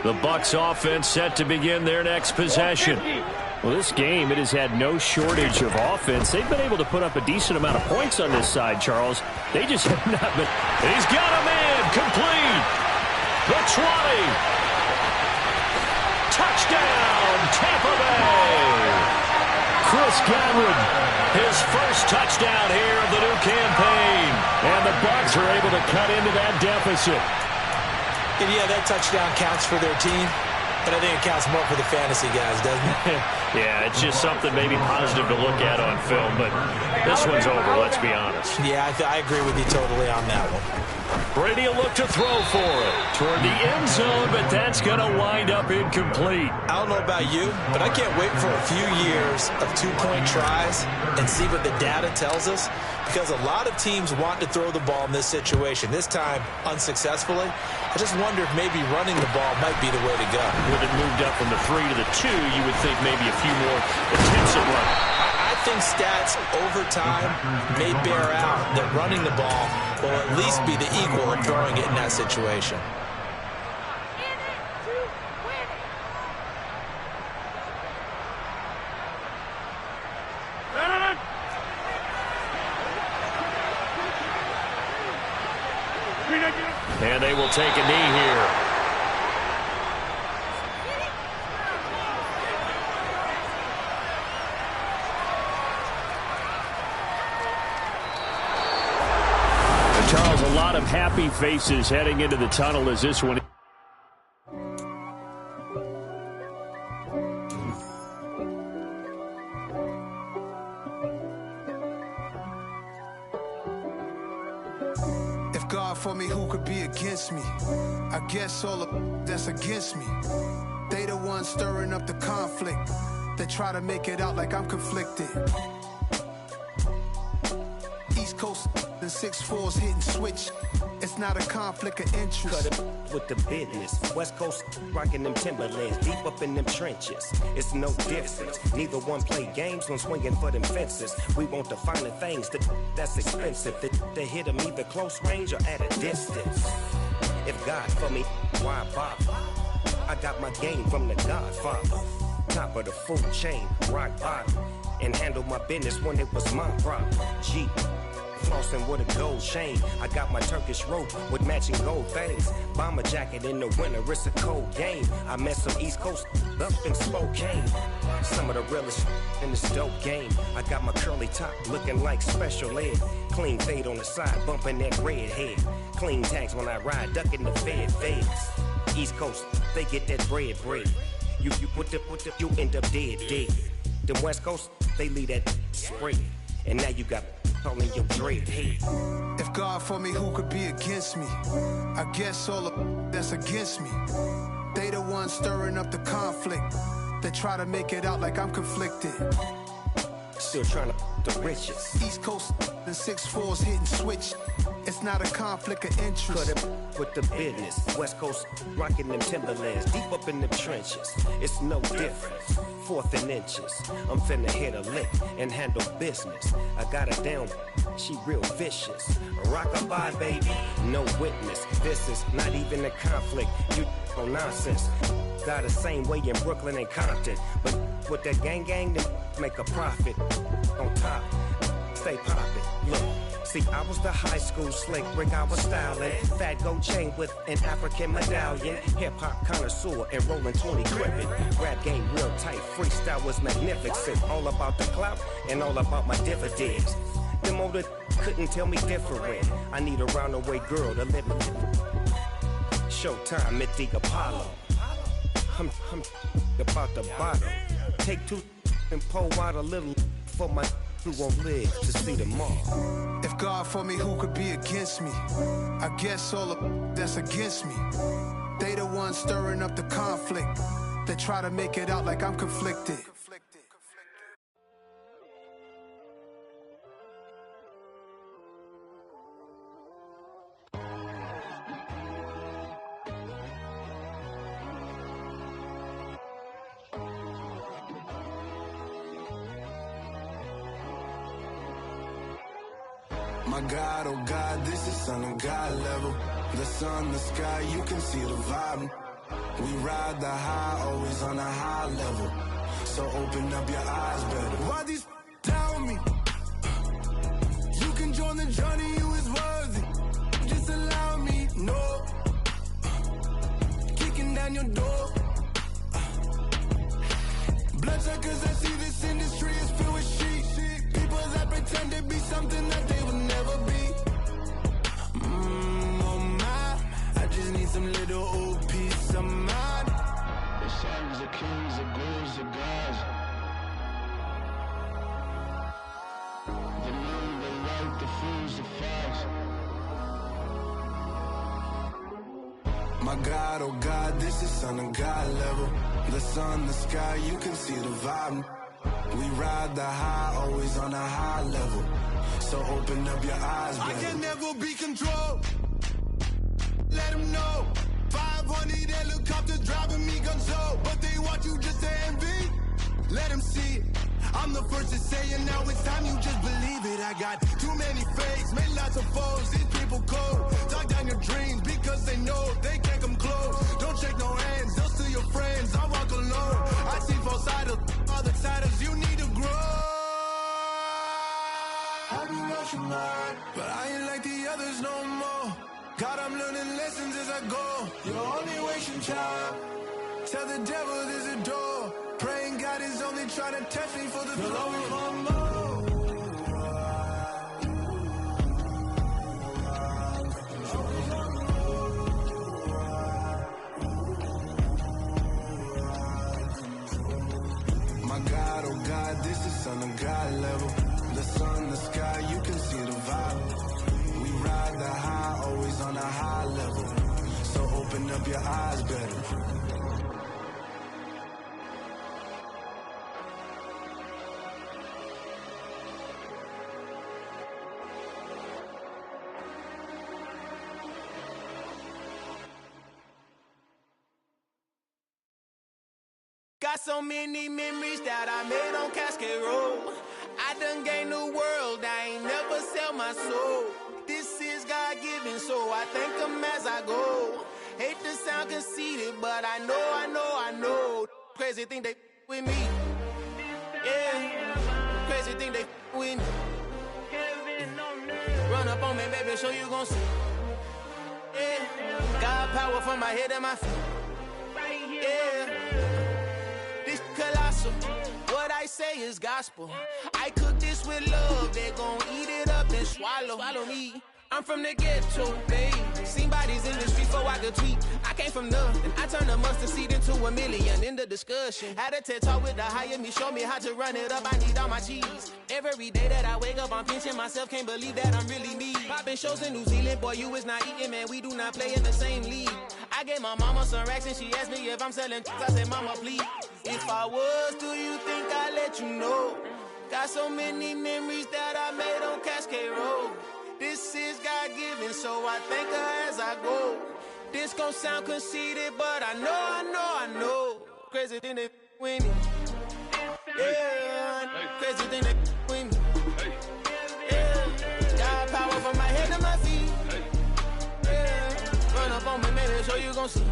The Bucs offense set to begin their next possession. Well, this game, it has had no shortage of offense. They've been able to put up a decent amount of points on this side, Charles. They just have not been. He's got a man complete. The 20. Touchdown, Tampa Bay. Chris Godwin. His first touchdown here of the new campaign. And the Bucs are able to cut into that deficit. And yeah, that touchdown counts for their team, but I think it counts more for the fantasy guys, doesn't it? Yeah, it's just something maybe positive to look at on film, but this one's over, let's be honest. Yeah, I agree with you totally on that one. Brady will look to throw for it toward the end zone, but that's going to wind up incomplete. I don't know about you, but I can't wait for a few years of 2-point tries and see what the data tells us, because a lot of teams want to throw the ball in this situation, this time unsuccessfully. I just wonder if maybe running the ball might be the way to go. With it moved up from the 3 to the 2, you would think maybe a few more attempts at running. I think stats over time may bear out that running the ball will at least be the equal of throwing it in that situation. And they will take a knee here. Charles, a lot of happy faces heading into the tunnel as this one. If God for me, who could be against me? I guess all of that's against me. They the ones stirring up the conflict. They try to make it out like I'm conflicted. East Coast and 6'4's hitting switch. It's not a conflict of interest. Cut it with the business. West Coast rocking them Timberlands, deep up in them trenches. It's no difference. Neither one play games when swinging for them fences. We want the finer things that's expensive. They hit them either close range or at a distance. If God for me, why bother? I got my game from the Godfather. Top of the food chain, rock bottom. And handle my business when it was my problem. G. Flossing with a gold chain. I got my Turkish rope with matching gold things. Bomber jacket in the winter, it's a cold game. I met some East Coast up in Spokane. Some of the realest in this dope game. I got my curly top looking like special ed. Clean fade on the side, bumping that red head. Clean tags when I ride, ducking the feds. East Coast, they get that bread. You you end up dead. Them West Coast, they leave that spray. And now you got calling your dread head. If God for me, who could be against me? I guess all of that's against me. They the ones stirring up the conflict. They try to make it out like I'm conflicted. Still trying to the riches. East Coast and 6'4's hitting switch. It's not a conflict of interest. Cut it with the business. West Coast rocking them Timberlands. Deep up in them trenches. It's no different. 4th and inches. I'm finna hit a lick and handle business. I got her down. She real vicious. Rock-a-bye, baby. No witness. This is not even a conflict. You on nonsense. Got the same way in Brooklyn and Compton. But with that gang, then make a profit. On top, stay poppin'. Look, see, I was the high school slick Rick, I was styling. Fat gold chain with an African medallion. Hip-hop connoisseur and rolling 20 gripping. Rap game real tight, freestyle was magnificent. All about the clout and all about my dividends. Them older couldn't tell me different. I need a round-the-way girl to live in. Showtime at the Apollo. I'm about the bottle. Take 2 and pour out a little for my who won't live to see tomorrow. If God for me, who could be against me? I guess all of that's against me. They the ones stirring up the conflict. They try to make it out like I'm conflicted. My God, oh God, this is Son of God level. The sun, the sky, you can see the vibe. We ride the high, always on a high level. So open up your eyes better. Why these tell me? You can join the journey, you is worthy. Just allow me, no. Kicking down your door. Bloodshot cause I see this industry is filled with sheep. People that pretend to be something that they will never be. Oh my, I just need some little old peace of mind. The sons of kings, the ghouls, the gods. The moon, the light, the fools, the facts. My God, oh God, this is Son of God level. The sun, the sky, you can see the vibe. We ride the high, always on a high level. So open up your eyes, baby. I can never be controlled. Let them know. 500 helicopters driving me gonzo. But they want you just to envy. Let them see it. I'm the first to say it, now it's time you just believe it. I got too many fakes, made lots of foes. These people cold. Talk down your dreams because they know they can't come close. Don't shake no hands, they'll steal your friends. I walk alone. I see false idols, other titles, you need to grow. I be rushing mine, but I ain't like the others no more. God, I'm learning lessons as I go. You're only wasting time. Tell the devil there's a door. Praying God is only trying to test me for the glory of more. My God, oh God, this is Son of God level. The sun, the sky, you can see the vibe. We ride the high, always on a high level. So open up your eyes better. Got so many memories that I made on Cascade Road. I done gained the world, I ain't never sell my soul. This is God-given, so I thank him as I go. Hate to sound conceited, but I know. Crazy thing they with me. Yeah, crazy thing they with me. Run up on me, baby, so you gon' see. Yeah, God power from my head and my feet. Yeah. Colossal. What I say is gospel. I cook this with love. They gon' eat it up and swallow me. I'm from the ghetto, baby. Seen bodies in the street before I could tweet. I came from nothing. I turned a mustard seed into a million. In the discussion, had a TED talk with the higher me. Show me how to run it up. I need all my cheese. Every day that I wake up, I'm pinching myself. Can't believe that I'm really me. Popping shows in New Zealand. Boy, you is not eating, man. We do not play in the same league. I gave my mama some racks and she asked me if I'm selling. I said, mama, please. If I was, do you think I'd let you know? Got so many memories that I made on Cascade Road. This is God-given, so I thank her as I go. This gon' sound conceited, but I know. Crazy thing they with me. Yeah, crazy thing they with me. Yeah, got power from my head to my feet. Yeah, run up on me, man, so you gon' see.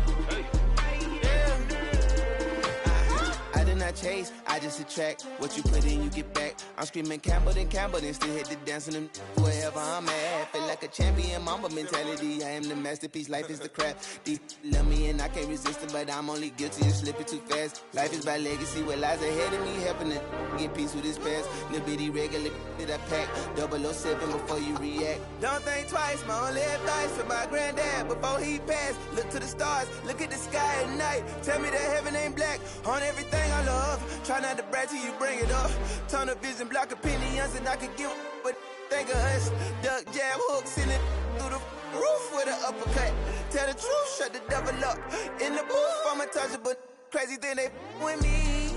I did not chase, I just attract. What you put in, you get back. I'm screaming Campbell, then still hit the dance and them wherever I'm at. Feel like a champion, mamba mentality. I am the masterpiece, life is the crap. Deep love me and I can't resist it, but I'm only guilty of slipping too fast. Life is by legacy, what lies ahead of me, helping to get peace with this past. Little bitty regular that I pack, 007 before you react. Don't think twice, my only advice for my granddad before he passed. Look to the stars, look at the sky at night. Tell me that heaven ain't black on everything I love. Try not to brag till you bring it up. Tunnel vision, block opinions, and I could give but think of us. Duck, jab, hooks in it through the roof with an uppercut. Tell the truth, shut the devil up. In the booth, I'm untouchable. Crazy thing they with me.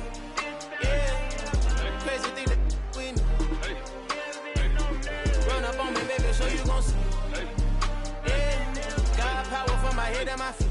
Yeah, crazy thing they with me. Run up on me, baby, so you gon' see. Yeah, got power from my head and my feet.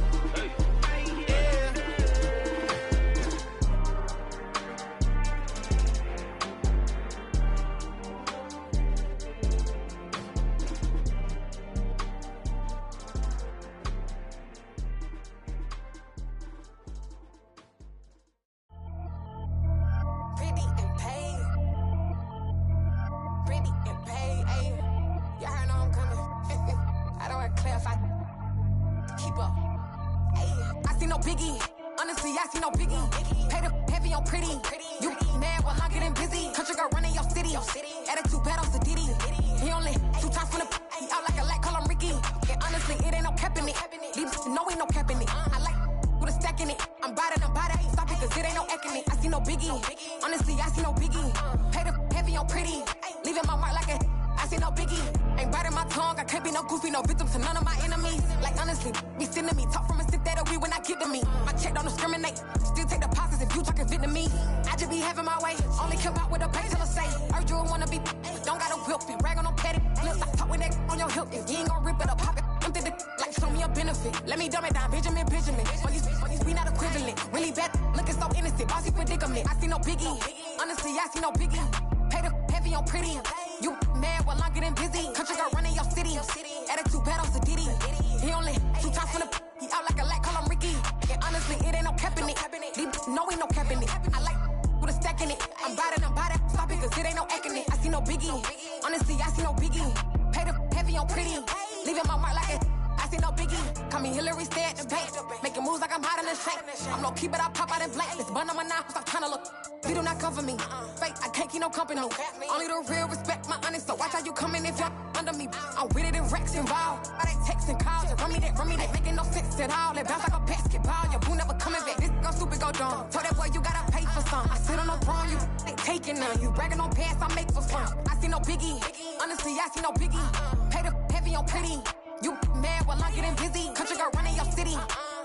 Only the real respect my honest, so watch how you coming if you're under me. I'm with it in Rex involved. I they texting calls, run me that, making no sense at all. It bounce like a basketball, your boo never coming back. This go super go dumb. Told that boy you gotta pay for some. I sit on no throne, you ain't taking none. You bragging on pants, I make for fun. I see no biggie, honestly I see no biggie. Pay the heavy on pretty. You mad while I'm getting busy. Country girl running your city.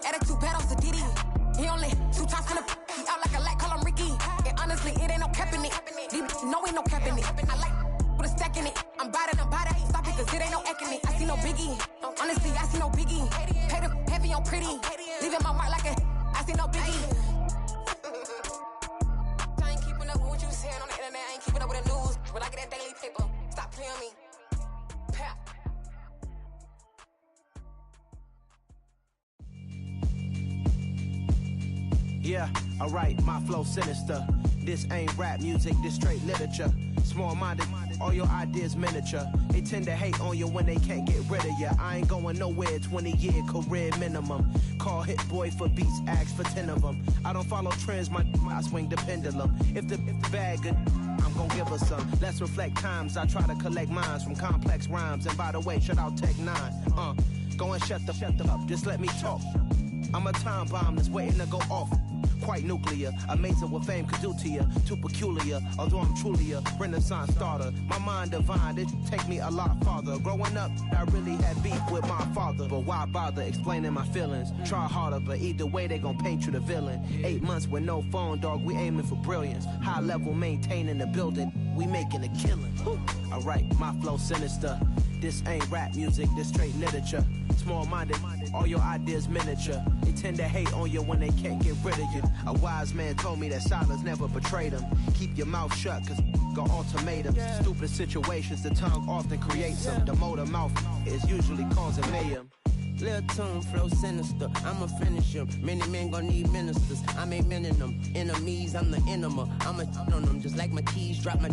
Attitude bad on Sadiddy. He only 2 times from the he out like a light, call him Ricky. And honestly, it ain't no cap in it. No, ain't no cap in it. I like with a stack in it. I'm bout it. Stop it, cause it ain't no acting it. I see no biggie. Honestly, I see no biggie. Pay the heavy on pretty. Leaving my mark like a I see no biggie. I ain't keeping up with what you saying on the internet. I ain't keeping up with the news. But I get that daily paper. Stop playing me. Pap. Yeah, alright, my flow sinister. This ain't rap music, this straight literature. Small-minded, all your ideas miniature. They tend to hate on you when they can't get rid of you. I ain't going nowhere, 20-year career minimum. Call Hit Boy for beats, ask for 10 of them. I don't follow trends, I swing the pendulum. If the bag good, I'm gon' give her some. Let's reflect times, I try to collect minds from complex rhymes. And by the way, shout out Tech 9. Go and shut the up, just let me talk. I'm a time bomb that's waiting to go off. Quite nuclear, amazing what fame could do to you. Too peculiar, although I'm truly a Renaissance starter. My mind divine, it take me a lot farther. Growing up, I really had beef with my father. But why bother explaining my feelings? Try harder, but either way they gon' paint you the villain. 8 months with no phone, dog, we aiming for brilliance. High level maintaining the building, we making a killing. Alright, my flow sinister. This ain't rap music, this straight literature. Small-minded, all your ideas miniature. They tend to hate on you when they can't get rid of you. A wise man told me that silence never betrayed him. Keep your mouth shut, cause got ultimatums. Stupid situations, the tongue often creates them. The motor mouth is usually causing mayhem. Lil' tune, flow sinister, I'ma finish him. Many men gon' need ministers, I'm ain't mending them. Enemies, I'm the enema, I'ma on them. Just like my keys, drop my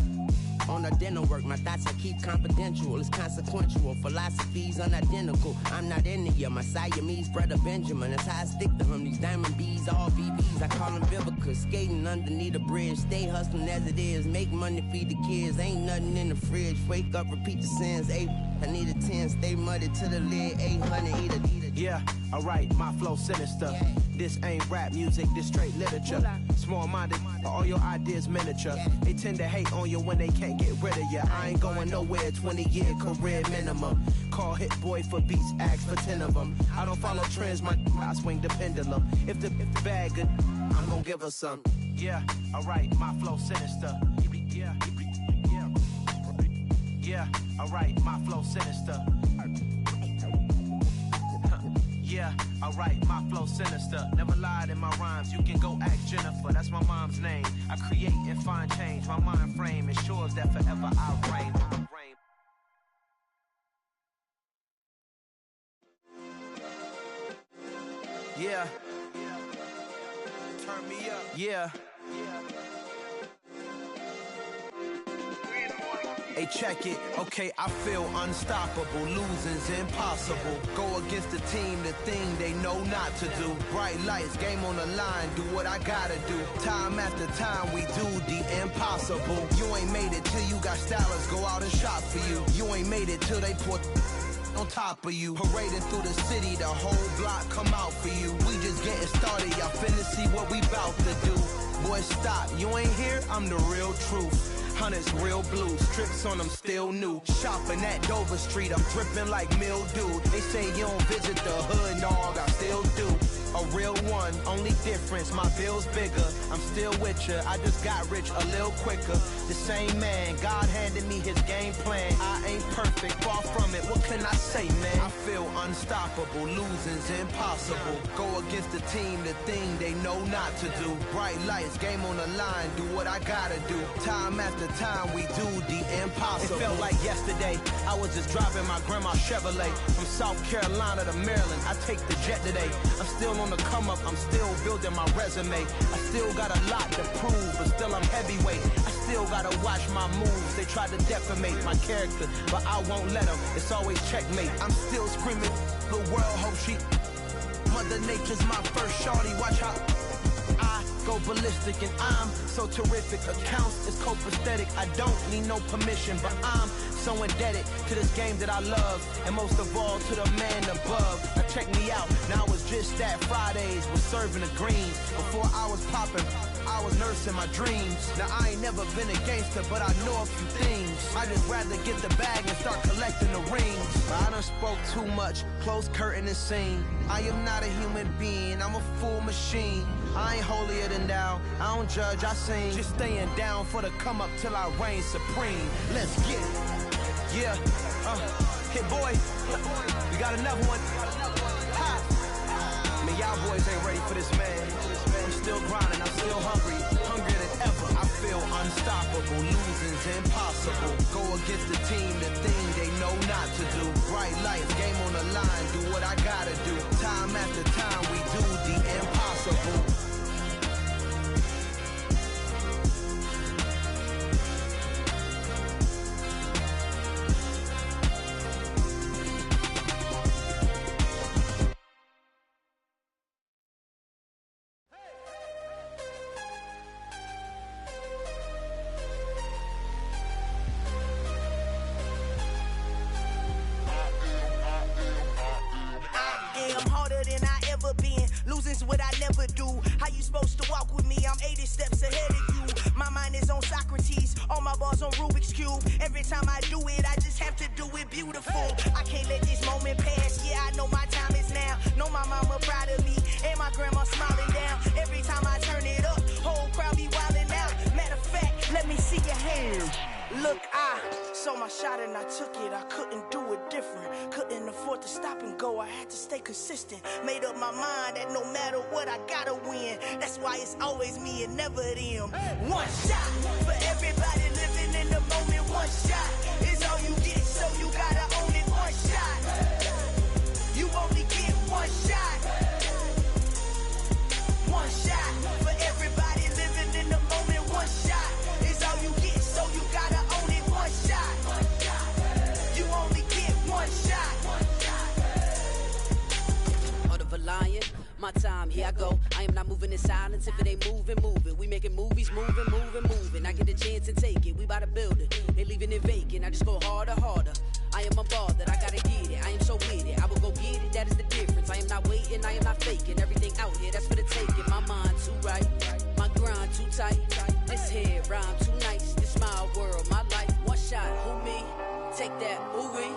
on the dinner work. My thoughts I keep confidential, it's consequential. Philosophies unidentical, I'm not into ya. My Siamese brother Benjamin, that's how I stick to him. These diamond bees, all BBs, I call them Vivica. Skating underneath a bridge, stay hustling as it is. Make money, feed the kids, ain't nothing in the fridge. Wake up, repeat the sins, I need a 10, stay muddy to the lid, 800, eat a. Yeah, alright, my flow sinister. This ain't rap music, this straight literature. Small-minded, all your ideas miniature. They tend to hate on you when they can't get rid of you. I ain't going nowhere, 20-year career minimum. Call Hit Boy for beats, ask for 10 of them. I don't follow trends, I swing the pendulum. If the bag good, I'm gonna give her some. Yeah, alright, my flow sinister. Yeah, alright, my flow sinister. Yeah, alright, my flow sinister. Never lied in my rhymes, you can go ask Jennifer. That's my mom's name. I create and find change. My mind frame ensures that forever I reign. Yeah. Turn me up. Yeah. Hey, check it, okay, I feel unstoppable, losing's impossible. Go against the team, the thing they know not to do. Bright lights, game on the line, do what I gotta do. Time after time, we do the impossible. You ain't made it till you got stylists go out and shop for you. You ain't made it till they put on top of you. Parading through the city, the whole block come out for you. We just getting started, y'all finna see what we bout to do. Boy, stop, you ain't here, I'm the real truth. Hunters, real blue, strips on them still new. Shopping at Dover Street, I'm dripping like mildew. They say you don't visit the hood, dog, I still do. A real one, only difference, my bill's bigger. I'm still with ya, I just got rich a little quicker. The same man, God handed me his game plan. I ain't perfect, far from it, what can I say, man? I feel unstoppable, losing's impossible. Go against the team, the thing they know not to do. Bright lights, game on the line, do what I gotta do. Time after time, we do the impossible. It felt like yesterday, I was just driving my grandma's Chevrolet. From South Carolina to Maryland, I take the jet today. I'm still on the come up, I'm still building my resume. I still got a lot to prove, but still I'm heavyweight. I still gotta watch my moves. They try to defamate my character, but I won't let them. It's always checkmate. I'm still screaming, the world hope she. Mother Nature's my first shorty, watch how I go ballistic and I'm so terrific. Accounts is copacetic, I don't need no permission, but I'm so indebted to this game that I love, and most of all to the man above. Now check me out, now it's just that Fridays was serving the greens. Before I was popping, I was nursing my dreams. Now I ain't never been a gangster, but I know a few things. I just rather get the bag and start collecting the rings. I done spoke too much, close curtain and scene. I am not a human being, I'm a full machine. I ain't holier than thou, I don't judge, I sing. Just staying down for the come up till I reign supreme. Let's get it. Yeah, Hit Boy, we got another one. Ha. Man, y'all boys ain't ready for this, man. I'm still grinding, I'm still hungry, hungrier than ever. I feel unstoppable, losing's impossible. Go against the team, the thing they know not to do. Bright lights, game on the line, do what I gotta do. Time after time, we do the impossible. do. How you supposed to walk with me? I'm 80 steps ahead of you. My mind is on Socrates, all my balls on Rubik's Cube. Every time I do it, I just have to do it beautiful. I can't let this moment pass, yeah, I know my time is now. Know my mama proud of me, and my grandma smiling down. Every time I turn it up, whole crowd be wildin' out. Matter of fact, let me see your hands. Look, I saw my shot and I took it. I couldn't do it different. Couldn't afford to stop and go. I had to stay consistent. Made up my mind that no matter what, I gotta win. That's why it's always me and never them. One shot for everybody living in the moment. One shot is all you get, so you gotta own it. One shot. You only get one shot. One shot for everybody living in the moment. One shot is all you get, so you gotta own it. One shot. You only get one shot. Heart of a lion, my time, here I go. I am not moving in silence. If it ain't moving, move it. We making movies, moving. I get a chance and take it. We bout to build it. They leaving it vacant. I just go harder. I am a ball that I gotta get it. I am so with it. I will go get it. That is the difference. I am not waiting. I am not faking. Everything out here, that's for the taking. My mind too right. My grind too tight. This head rhyme too nice. This my world, my life. One shot, who me? Take that, movie.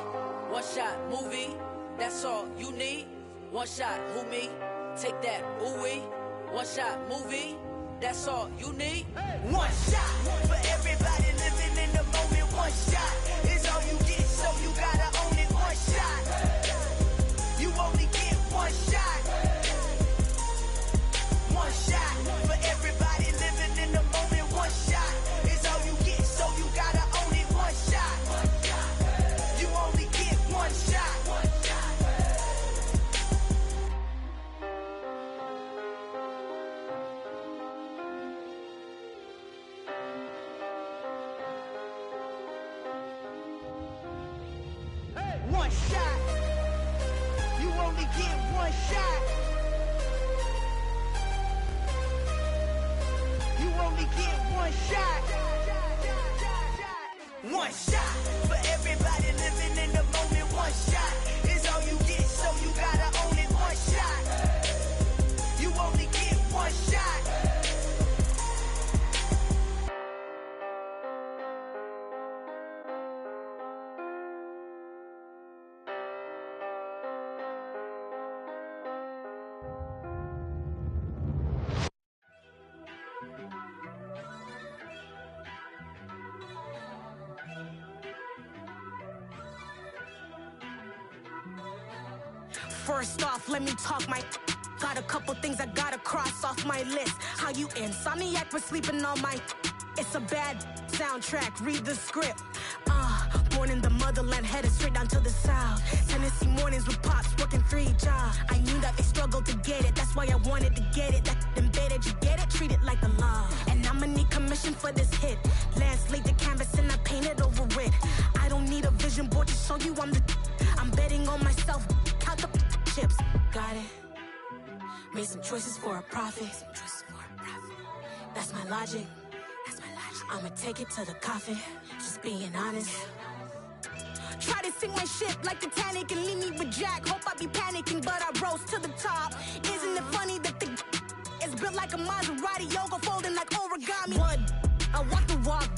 One shot, movie. That's all you need. One shot, who me? Take that, ooh-wee. One shot, movie. That's all you need. One shot for everybody living in the moment. One shot is all you get, so you gotta own it. One shot. You only get one shot. One shot for everybody living in the moment. One shot is all you get, so you gotta own it. One shot. You only get one shot. One shot. You only get one shot. You only get one shot. One shot for everybody living in the moment. One shot is all you get, so you gotta own it. One shot. You only get one shot. First off, let me talk my. Got a couple things I gotta cross off my list. How you insomniac for sleeping on my. It's a bad soundtrack, read the script. Born in the motherland, headed straight down to the south. Tennessee mornings with pops, working 3 jobs. I knew that they struggled to get it, that's why I wanted to get it. That embedded, you get it, treat it like the law. And I'ma need commission for this hit. Last laid the canvas and I painted over it. I don't need a vision board to show you I'm the. I'm betting on myself, count the chips. Got it. Made some choices for a profit. That's my logic. I'ma take it to the coffin. Just being honest. Try to sink my ship like Titanic and leave me with Jack. Hope I be panicking, but I rose to the top. Isn't it funny that the is built like a Maserati, yoga folding like origami? What? I walk the walk,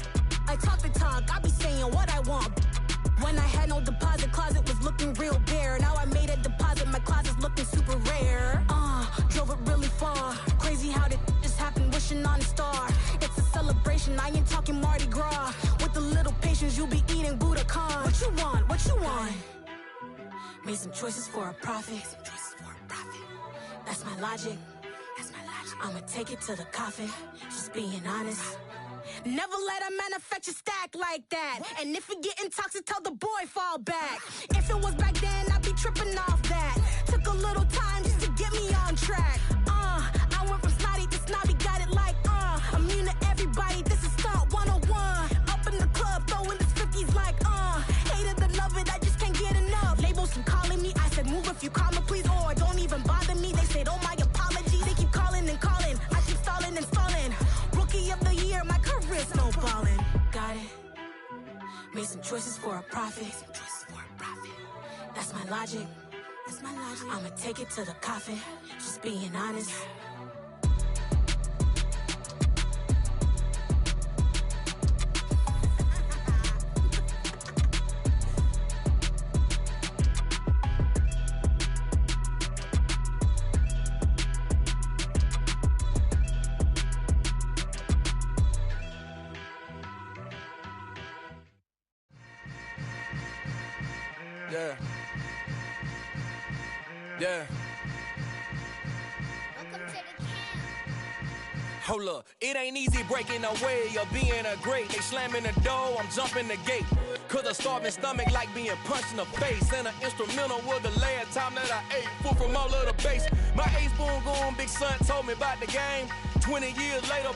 I talk the talk. I be saying what I want. When I had no deposit, closet was looking real bare. Now I made a deposit, my closet's looking super rare. Drove it really far. Crazy how did just happen, wishing on a star. It's a celebration, I ain't talking Mardi Gras. With a little patience, you'll be eating Budokan. What you want? What you want? Made some choices for a profit. That's my logic. I'ma take it to the coffin. Just being honest. Never let a manufacture stack like that. And if it getting toxic, tell the boy fall back. If it was back then, I'd be tripping off that. Took a little time just to get me on track. I went from snotty to snobby, got it like immune to everybody, this is stunt 101. Up in the club, throwing this 50s like hate it and love it, I just can't get enough. Labels keep calling me, I said move if you call me please, or don't even bother me. They said oh my apologies, they keep calling and calling. I keep stalling and stalling. Rookie of the year, my career snowballing. Got it. Made some choices for a profit. That's my logic. I'ma take it to the coffin. Just being honest. Yeah. Yeah. Hold up, it ain't easy breaking away or being a great. They slamming the door, I'm jumping the gate. Cause a starving stomach like being punched in the face. And an instrumental was the last time that I ate. Food from all of the bass. My ace boom goon, big son told me about the game. 20 years later,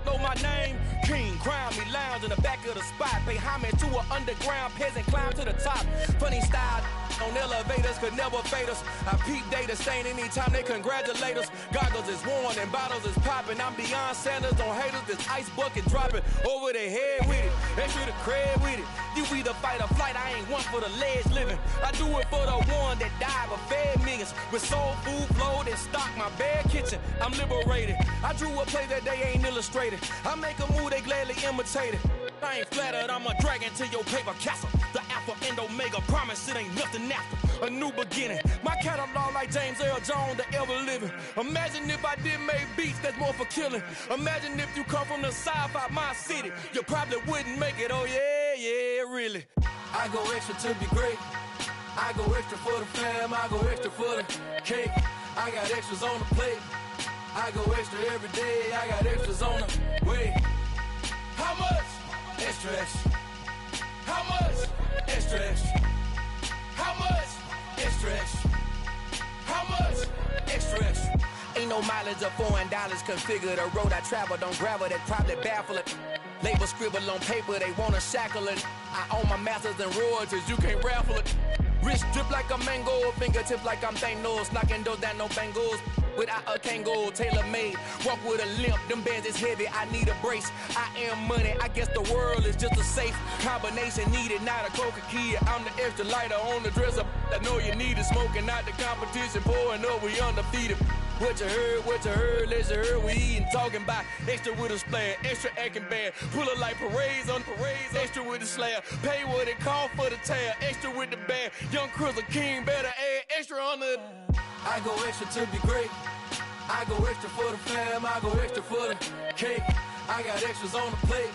know my name. King, crown me, lounge in the back of the spot. Pay homage to an underground peasant, climb to the top. Funny style on elevators could never fade us. I peep data stain anytime they congratulate us. Goggles is worn and bottles is popping. I'm beyond Sanders on haters, this ice bucket dropping over their head with it. They should have cred with it. You either fight or flight, I ain't one for the ledge living. I do it for the one that died but fed millions. With soul food flowed and stocked my bare kitchen. I'm liberated. I drew a play that they ain't illustrated. I make a move, they gladly imitate it. I ain't flattered, I'm a dragon to your paper castle. The Alpha and Omega, promise it ain't nothing after. A new beginning. My catalog like James Earl Jones, the ever living. Imagine if I did make beats that's more for killing. Imagine if you come from the sci-fi, my city. You probably wouldn't make it, oh yeah, yeah, really. I go extra to be great. I go extra for the fam, I go extra for the cake. I got extras on the plate. I go extra every day, I got extras on the way. How much? Extra, extra. How much? Extra, extra. How much? Extra, extra. How much? Extra, extra. Ain't no mileage of $4 configure the road I travel. Don't gravel, that probably baffle it. Label scribble on paper, they wanna shackle it. I own my masters and royalties, you can't raffle it. Wrist drip like a mango, fingertips like I'm Thanos. Knocking those down, no bangles. Without a Kango, tailor-made. Walk with a limp, them bands is heavy, I need a brace. I am money, I guess the world is just a safe combination needed, not a coca key. I'm the extra lighter on the dresser. I know you need it, smoking out the competition, pouring up, we undefeated. What you heard, let's heard, we eating, talking about extra with a splash, extra acting bad, pull it like parades on parades, extra with the slab, pay what it cost for the tab, extra with the band, young Crizzle King, better add extra on the. I go extra to be great, I go extra for the fam, I go extra for the cake, I got extras on the plate,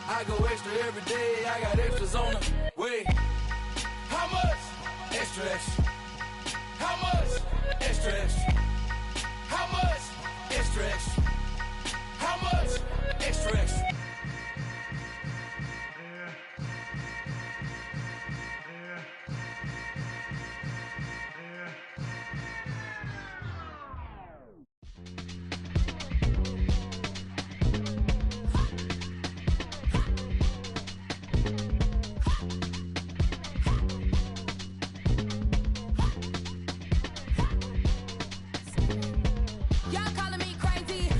I go extra every day, I got extras on the way. How much? Extra, extra. How much? Extra, extra. How much? Extra, extra. How much? Extra, extra. Y'all calling me crazy.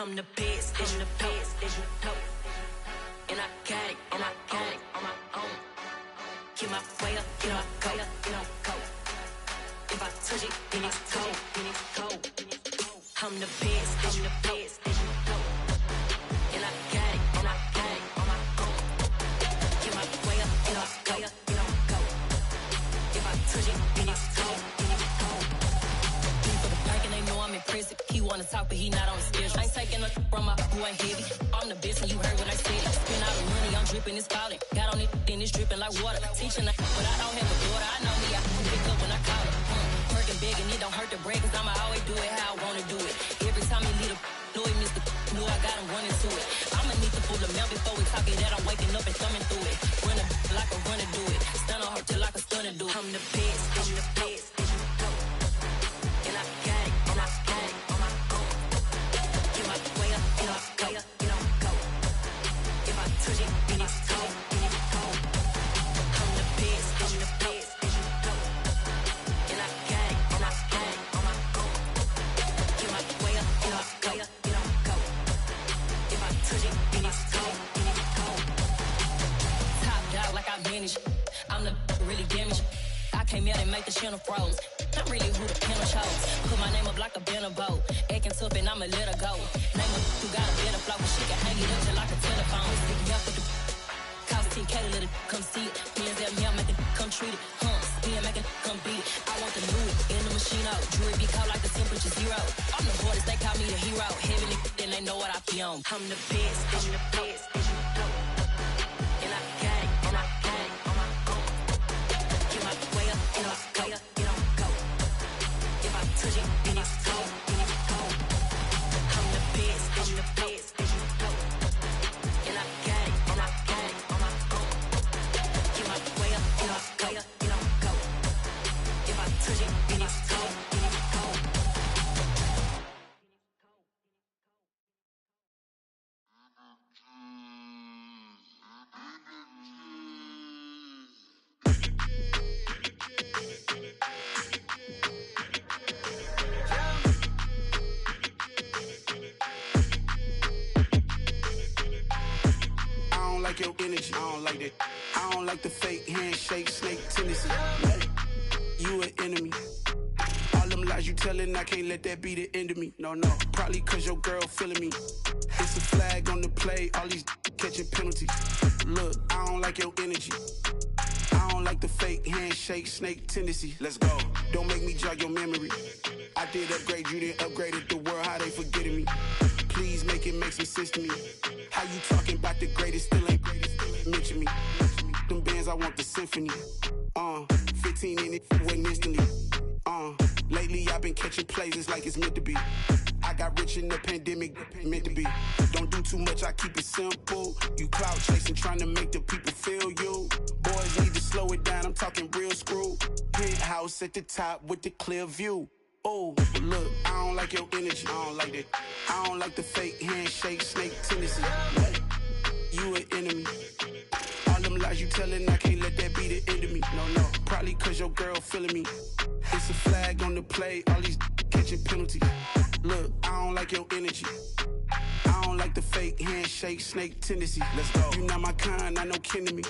I'm the best, I'm the best, as you know. And I got it, on my own. Get my way up, get my go, go. If I touch it, then it's cold. I'm the best, as you know. And I got it, on my own. Get my way up, get my go. If I touch it, then it's cold. For the park and they know I'm impressive. He wanna talk, but he not on the schedule. I ain't taking a from my boy heavy. I'm the best, and you heard what I said. Spend all the money, I'm dripping, it's falling. Got on it, then it's dripping like water. Teaching, but I don't have a daughter. I know me, I can pick up when I call it. Working big, and it don't hurt to break, cause I'ma always do it how I wanna do it. Every time he lead a know he missed the know I got him running to it. I'ma need the full amount before we talk it that I'm waking up and thumbing through it. Run a like a runner do it. Stun on her till like a stunner do it. I'm the best, I'm the best, as you know. And I got it, on my own. Get my way up, get my go. If I touch it, then it's cold. I'm the best, I'm the best, as you know. And I got it, on my own. Get my way up, get my go. If I touch it, then it's cold. Top dog like I manage. I'm the really damaged. I came out and make the channel froze. I'm really who the panel chose. Put my name up like a banner boat. Acting tough and I'ma let her go. Name her who got a better flow. She can hang it up just like a telephone. Stick up with the cost 10K to let it come see it. Hands at me, I make it come treat it. Spin, make it come beat it. I want the new in the machine out. Jewelry be cold like the temperature 0. I'm the hardest, they call me the hero. Heaven, then they know what I be on. I'm the best, as you know. And I got it, on my own. Get my way up, get my go. If I touch it, then it's cold. I'm the best, as you know. And I got it, on my own. Get my way up, get my go. If I touch it, then it's cold. I don't like your energy. I don't like that. I don't like the fake handshake, snake tendency. You an enemy. All them lies you telling, I can't let that be the end of me. No. Probably cause your girl feeling me. It's a flag on the play, all these catching penalties. Look, I don't like your energy. I don't like the fake handshake, snake tendency. Let's go. Don't make me jog your memory. I did upgrade, you didn't upgrade it. The world, how they forgetting me. Please make it make some sense to me. How you talking about the greatest, still ain't greatest, still ain't mention me. Them bands, I want the symphony. 15 in it, went instantly. Lately I've been catching plays, it's like it's meant to be. I got rich in the pandemic, meant to be. Don't do too much, I keep it simple. You clout chasing, trying to make the people feel you. Boys need to slow it down, I'm talking real screw. Penthouse at the top with the clear view. Oh, look, I don't like your energy, I don't like that. I don't like the fake handshake, snake tendency. You an enemy. All them lies you telling, I can't let that be the end of me. No. Probably cause your girl feeling me. It's a flag on the play, all these catching penalties. Look, I don't like your energy. I don't like the fake handshake, snake tendency. Let's go. You not my kind, I know kin to me.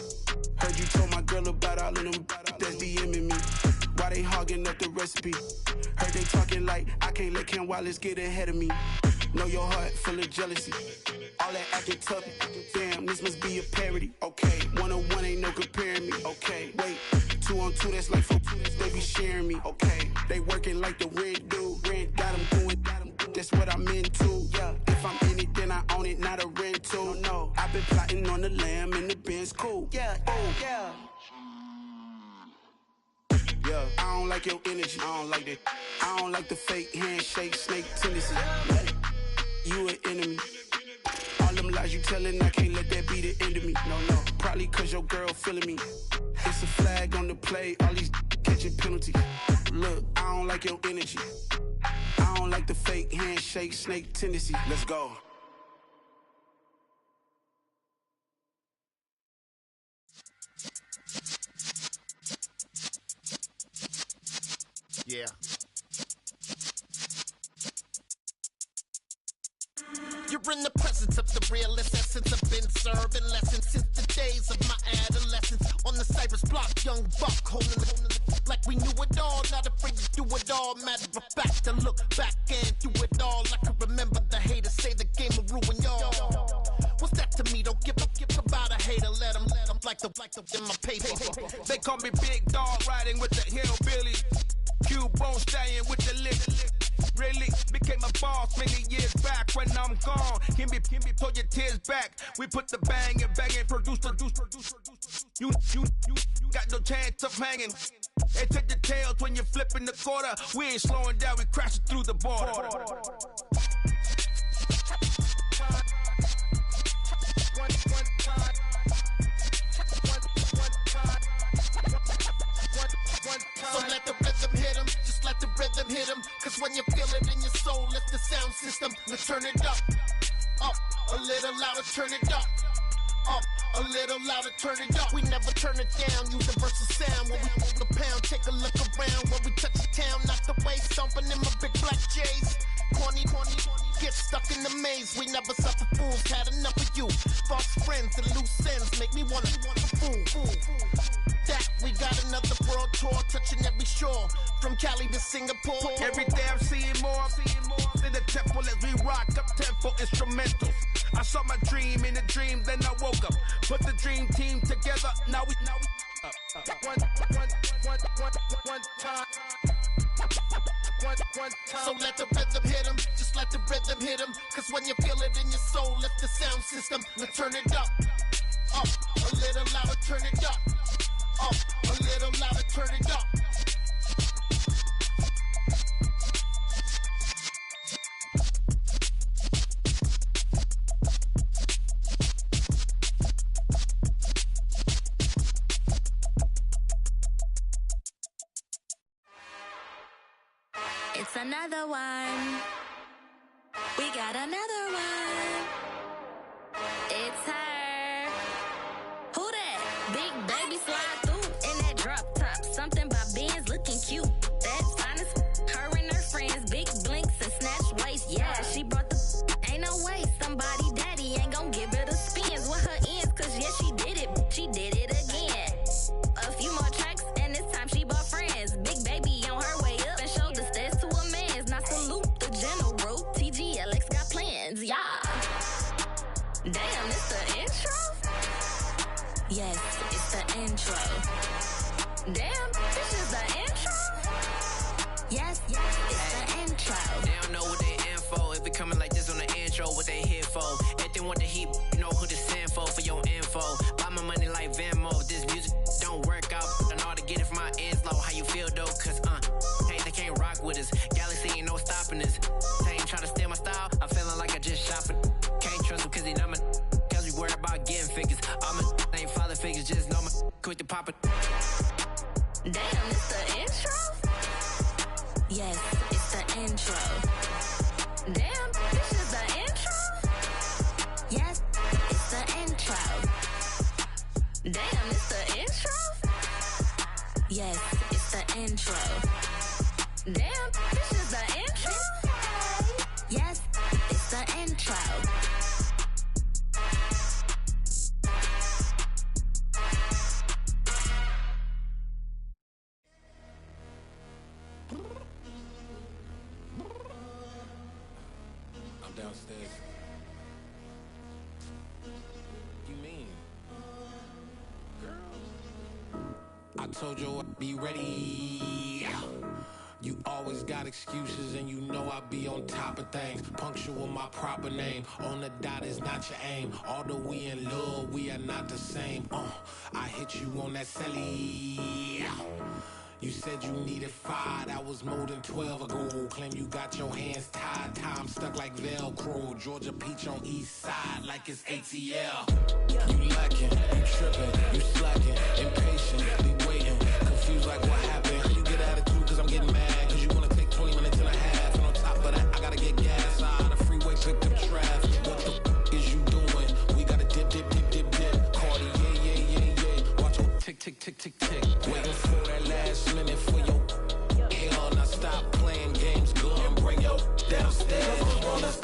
Heard you told my girl about all of them that's DMing me. Why they hogging up the recipe? Heard they talking like I can't let Ken Wallace get ahead of me. Know your heart full of jealousy. All that acting tough, damn, this must be a parody. Okay, 1-on-1 ain't no comparing me. Okay, wait, 2-on-2, that's like 4, they be sharing me. Okay, they working like the rent do. Rent got them doing, that's what I'm into. Yeah, if I'm in it, then I own it, not a rental. No, I've been plotting on the lamb and the Benz cool. Yeah, yeah. I don't like your energy, I don't like that. I don't like the fake handshake, snake tendency. You an enemy. All them lies you telling, I can't let that be the end of me. No. Probably cause your girl feeling me. It's a flag on the play, all these catching penalties. Look, I don't like your energy. I don't like the fake handshake, snake tendency. Let's go. Yeah. in the presence of the realest essence. I've been serving lessons since the days of my adolescence. On the Cypress block, young buck holding the like we knew it all. Not afraid to do it all. Matter of fact, to look back and do it all. I can remember the haters say the game will ruin y'all. What's that to me? Don't give about a hater. Let them like the in my paper. They call me Big Dog, riding with the hillbillies. Q-Bone stallion with the lick. Really became a boss many years back. When I'm gone, can be pull your tears back. We put the bang and produce. You got no chance of hanging. They take the tails when you're flipping the quarter. We ain't slowing down, we crashing through the border. So let the rhythm hit him, just let the rhythm hit him. Cause when you feel it in your soul, lift the sound system. Let's turn it up a little louder, turn it up a little louder, turn it up. We never turn it down, universal sound. When we move the pound, take a look around. When we touch the town, knock the way, stomping in my big black J's. Corny, get stuck in the maze. We never suffer fools, had enough of you. False friends and loose ends make me wanna fool. That we got another world tour, touching every shore, from Cali to Singapore. Every day I'm seeing more in the temple as we rock up tempo instrumentals. I saw my dream in a dream, then I woke up. Put the dream team together, now we one time. So let the rhythm hit him, just let the rhythm hit him. Cause when you feel it in your soul, lift the sound system. Let's turn it up a little louder, turn it up a little louder, turn it up. It's another one. We got another one. It's her. Who that? Big baby slide through in that drop top. Something by Benz looking cute. That's honest. Her and her friends, big blinks and snatch waist. Yeah, she brought the ain't no way. Somebody daddy ain't gon' give her the spins with her ends. Cause yeah, she did it. She did it again. A few more tracks and this time she bought friends. Big baby on her way up and showed the stairs to a man's. Now salute the general. TGLX got plans, yeah. Damn, it's the intro? Yes, it's the intro. Damn, this is the intro? Yes, it's the intro. They don't know what they in for. If it coming like this on the intro, what they here for? If they want the heat, you know who to send for your info. Buy my money like Venmo. This music don't work out. I know how to get it from my ends low. How you feel though? Cause hey, they can't rock with us. Galaxy ain't no stopping us. They ain't trying to steal my style. I'm feeling like I just shot for. Can't trust them cause they know my. Cause we worry about getting figures. All my ain't father figures, just know my. Quick to pop it. Damn, it's the intro? Yes, it's the intro. Damn, this is the intro? Yes, it's the intro. Damn, it's the intro? Yes, it's the intro. Damn, this is the intro? Yes, it's the intro. I'm downstairs. You mean? Girl, I told you I'd be ready. You always got excuses and you know I be on top of things. Punctual my proper name. On the dot is not your aim. Although we in love, we are not the same. I hit you on that celly. You said you needed 5, that was more than 12 ago. Claim you got your hands tied, time stuck like Velcro. Georgia Peach on east side like it's ATL. You lacking, you tripping, you slacking, impatient, be waiting, confused like what happened. You get attitude cause I'm getting mad, cause you wanna take 20 minutes and a half. And on top of that, I gotta get gas out of the freeway, pick up traffic. What the f is you doing? We gotta dip. Cardi, yeah. Watch your tick. Waiting for that last minute for your hell. Now stop playing games, go and bring your downstairs.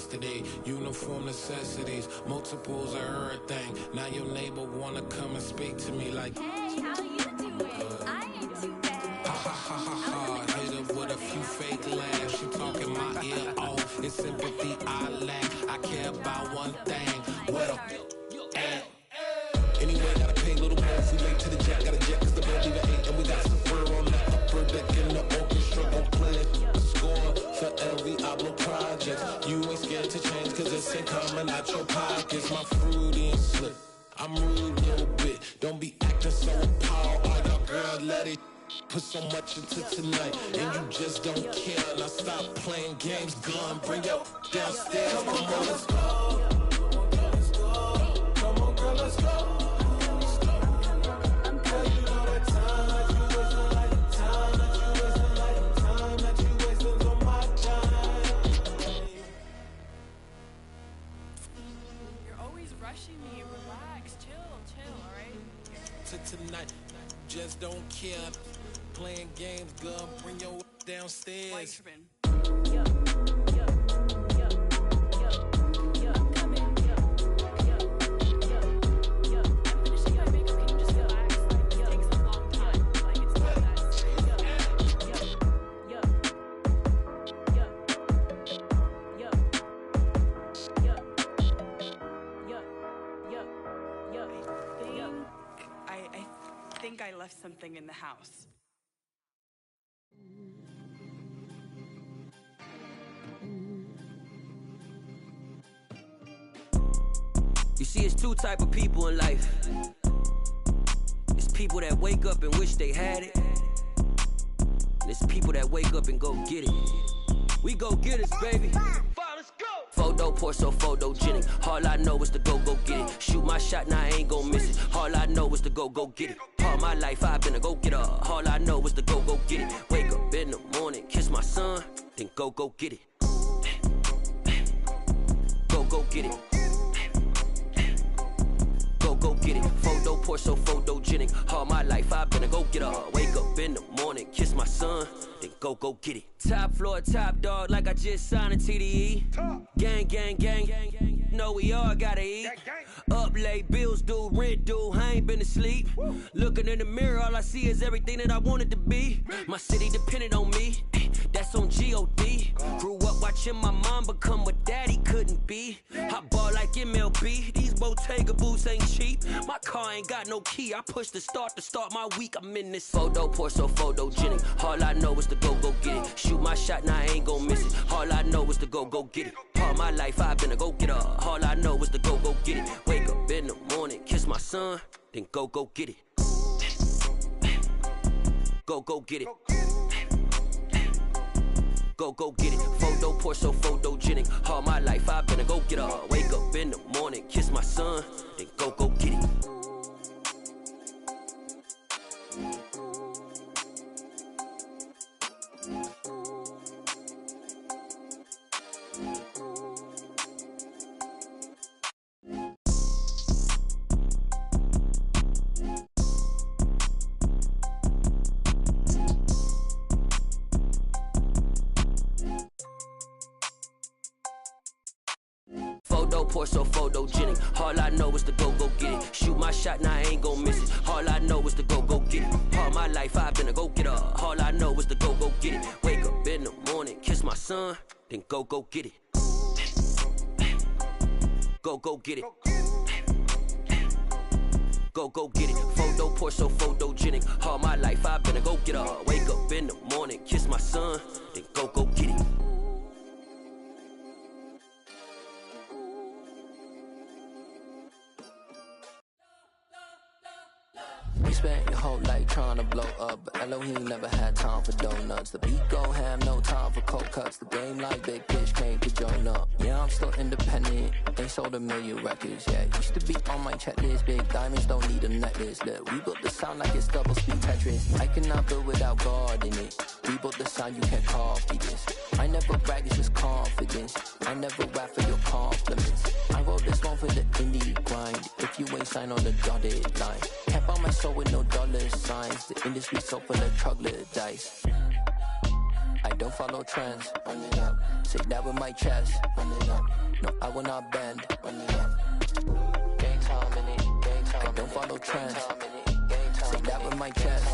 yesterday. Uniform necessities, multiples of everything. Now your neighbor wanna come and speak to me like, Hey, how you doing? I ain't too bad. ha ha ha ha ha. Hit her with a few fake laughs. She talking my ear off. It's sympathy I lack. I care about one thing. What up? Anyway, gotta pay a little more if we late to the jack. Got a jet cause the band leave at 8. And we got some fur on the upper deck in the orchestra. Gon' play a score for every album project. You ain't scared to change cause it's ain't coming out your pockets. My fruity and slick, I'm rude a little bit. Don't be acting so appalled. All y'all girl, let it put so much into tonight. And you just don't care. Now stop playing games, gun. Bring your downstairs. Come on, let's go. Come on, girl, let's go. Tonight, just don't care. Playing games, girl, bring your downstairs. I left something in the house. You see, it's two type of people in life. It's people that wake up and wish they had it. And it's people that wake up and go get it. We go get it, baby. Photo pour so photogenic. All I know is to go get it. Shoot my shot, now I ain't gon' miss it. All I know is to go get it. All my life I've been a go-getter. All I know is to go get it. Wake up in the morning, kiss my son, then go get it. Go get it. Go get it. Photo pour so photogenic. All my life I've been a go-getter. Wake up in the morning, kiss my son, then go get it. Top floor, top dog, like I just signed a TDE. Gang, gang, gang, gang. Know we all gotta eat. Up late, bills due, rent due, I ain't been asleep. Looking in the mirror, all I see is everything that I wanted to be. My city depended on me, that's on G.O.D. Grew up watching my mom become what daddy couldn't be. I ball like MLB, these Bottega boots ain't cheap. My car ain't got no key, I push the start to start my week. I'm in this photo pour so photogenic. All I know is to go get it. Shoot my shot, now I ain't gon' miss it. All I know is to go get it. All my life I've been a go-getter. All I know is to go get it. Wake up in the morning, kiss my son, then go get it. Go get it. Go get it. Photo pour so photogenic. All my life I've been a go-getter. Wake up in the morning, kiss my son, then go get it. Photo pour so photogenic. All I know is to go get it. Shoot my shot, now I ain't gon' miss it. All I know is to go get it. All my life I've been a go-getter. All I know is to go get it. Wake up in the morning, kiss my son, then go get it. Go get it. Go get it. Photo pour so photogenic. All my life I've been a go-getter. Wake up in the morning, kiss my son, then go get it. You spent your whole life trying to blow up, but Elohim never had time for donuts. The beat go ham, no time for cold cuts. The game like big bitch came to join up. Yeah, I'm still independent, ain't sold a million records yet. Used to be on my checklist, big diamonds don't need a necklace. Look, we built the sound like it's double speed Tetris. I cannot build without God in it. We built the sound, you can't copy this. I never brag, it's just confidence. I never rap for your compliments. I wrote this one for the indie grind. If you ain't signed on the dotted line, can't buy my soul with no dollar signs. The industry so full of troglodytes. I don't follow trends. Say that with my chest. will not bend. Run it up. Game time in it. Game time. I don't follow trends. Say that with my chest.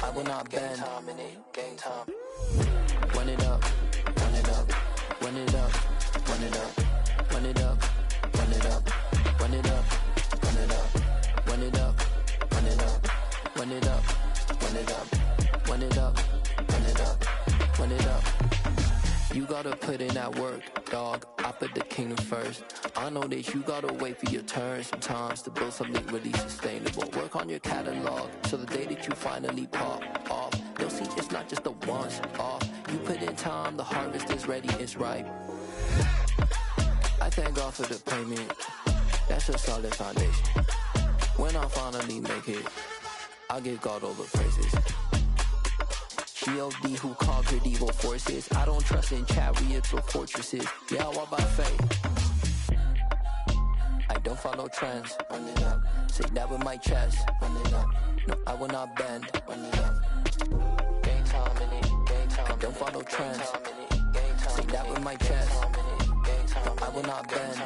I will not bend. Game time. Run it up. Run it up. Run it up. Run it up. Run it up. Run it up. Run it up. Run it up. Run it up. Run it up. Run it up. Run it up. Run it up. Run it up. Run it up. You gotta put in that work, dog. I put the kingdom first. I know that you gotta wait for your turn sometimes to build something really sustainable. Work on your catalog, so the day that you finally pop off, you'll see it's not just a once off. You put in time, the harvest is ready, it's ripe. I thank God for the payment. That's a solid foundation. When I finally make it, I'll give God all the praises. G.O.D. who conquered evil forces. I don't trust in chariots or fortresses. Yeah, I walk by faith. I don't follow trends. Run it up. Say that with my chest. Run it up. No, I will not bend. Run it up. Game time in it. Game time. I don't follow trends. Say that with my chest. No, I will not bend.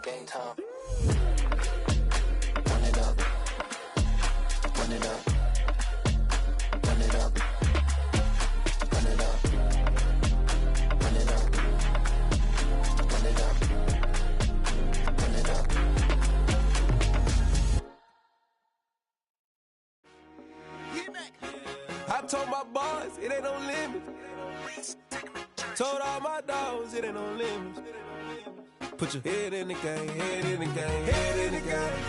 Game time. Run it up. Run it up. Run it up. Run it up. Run it up. Run it up. Run it up. I told my boys it ain't no limit. Told all my dogs it ain't no limit. Put your head in the game, head in the game, head in the game.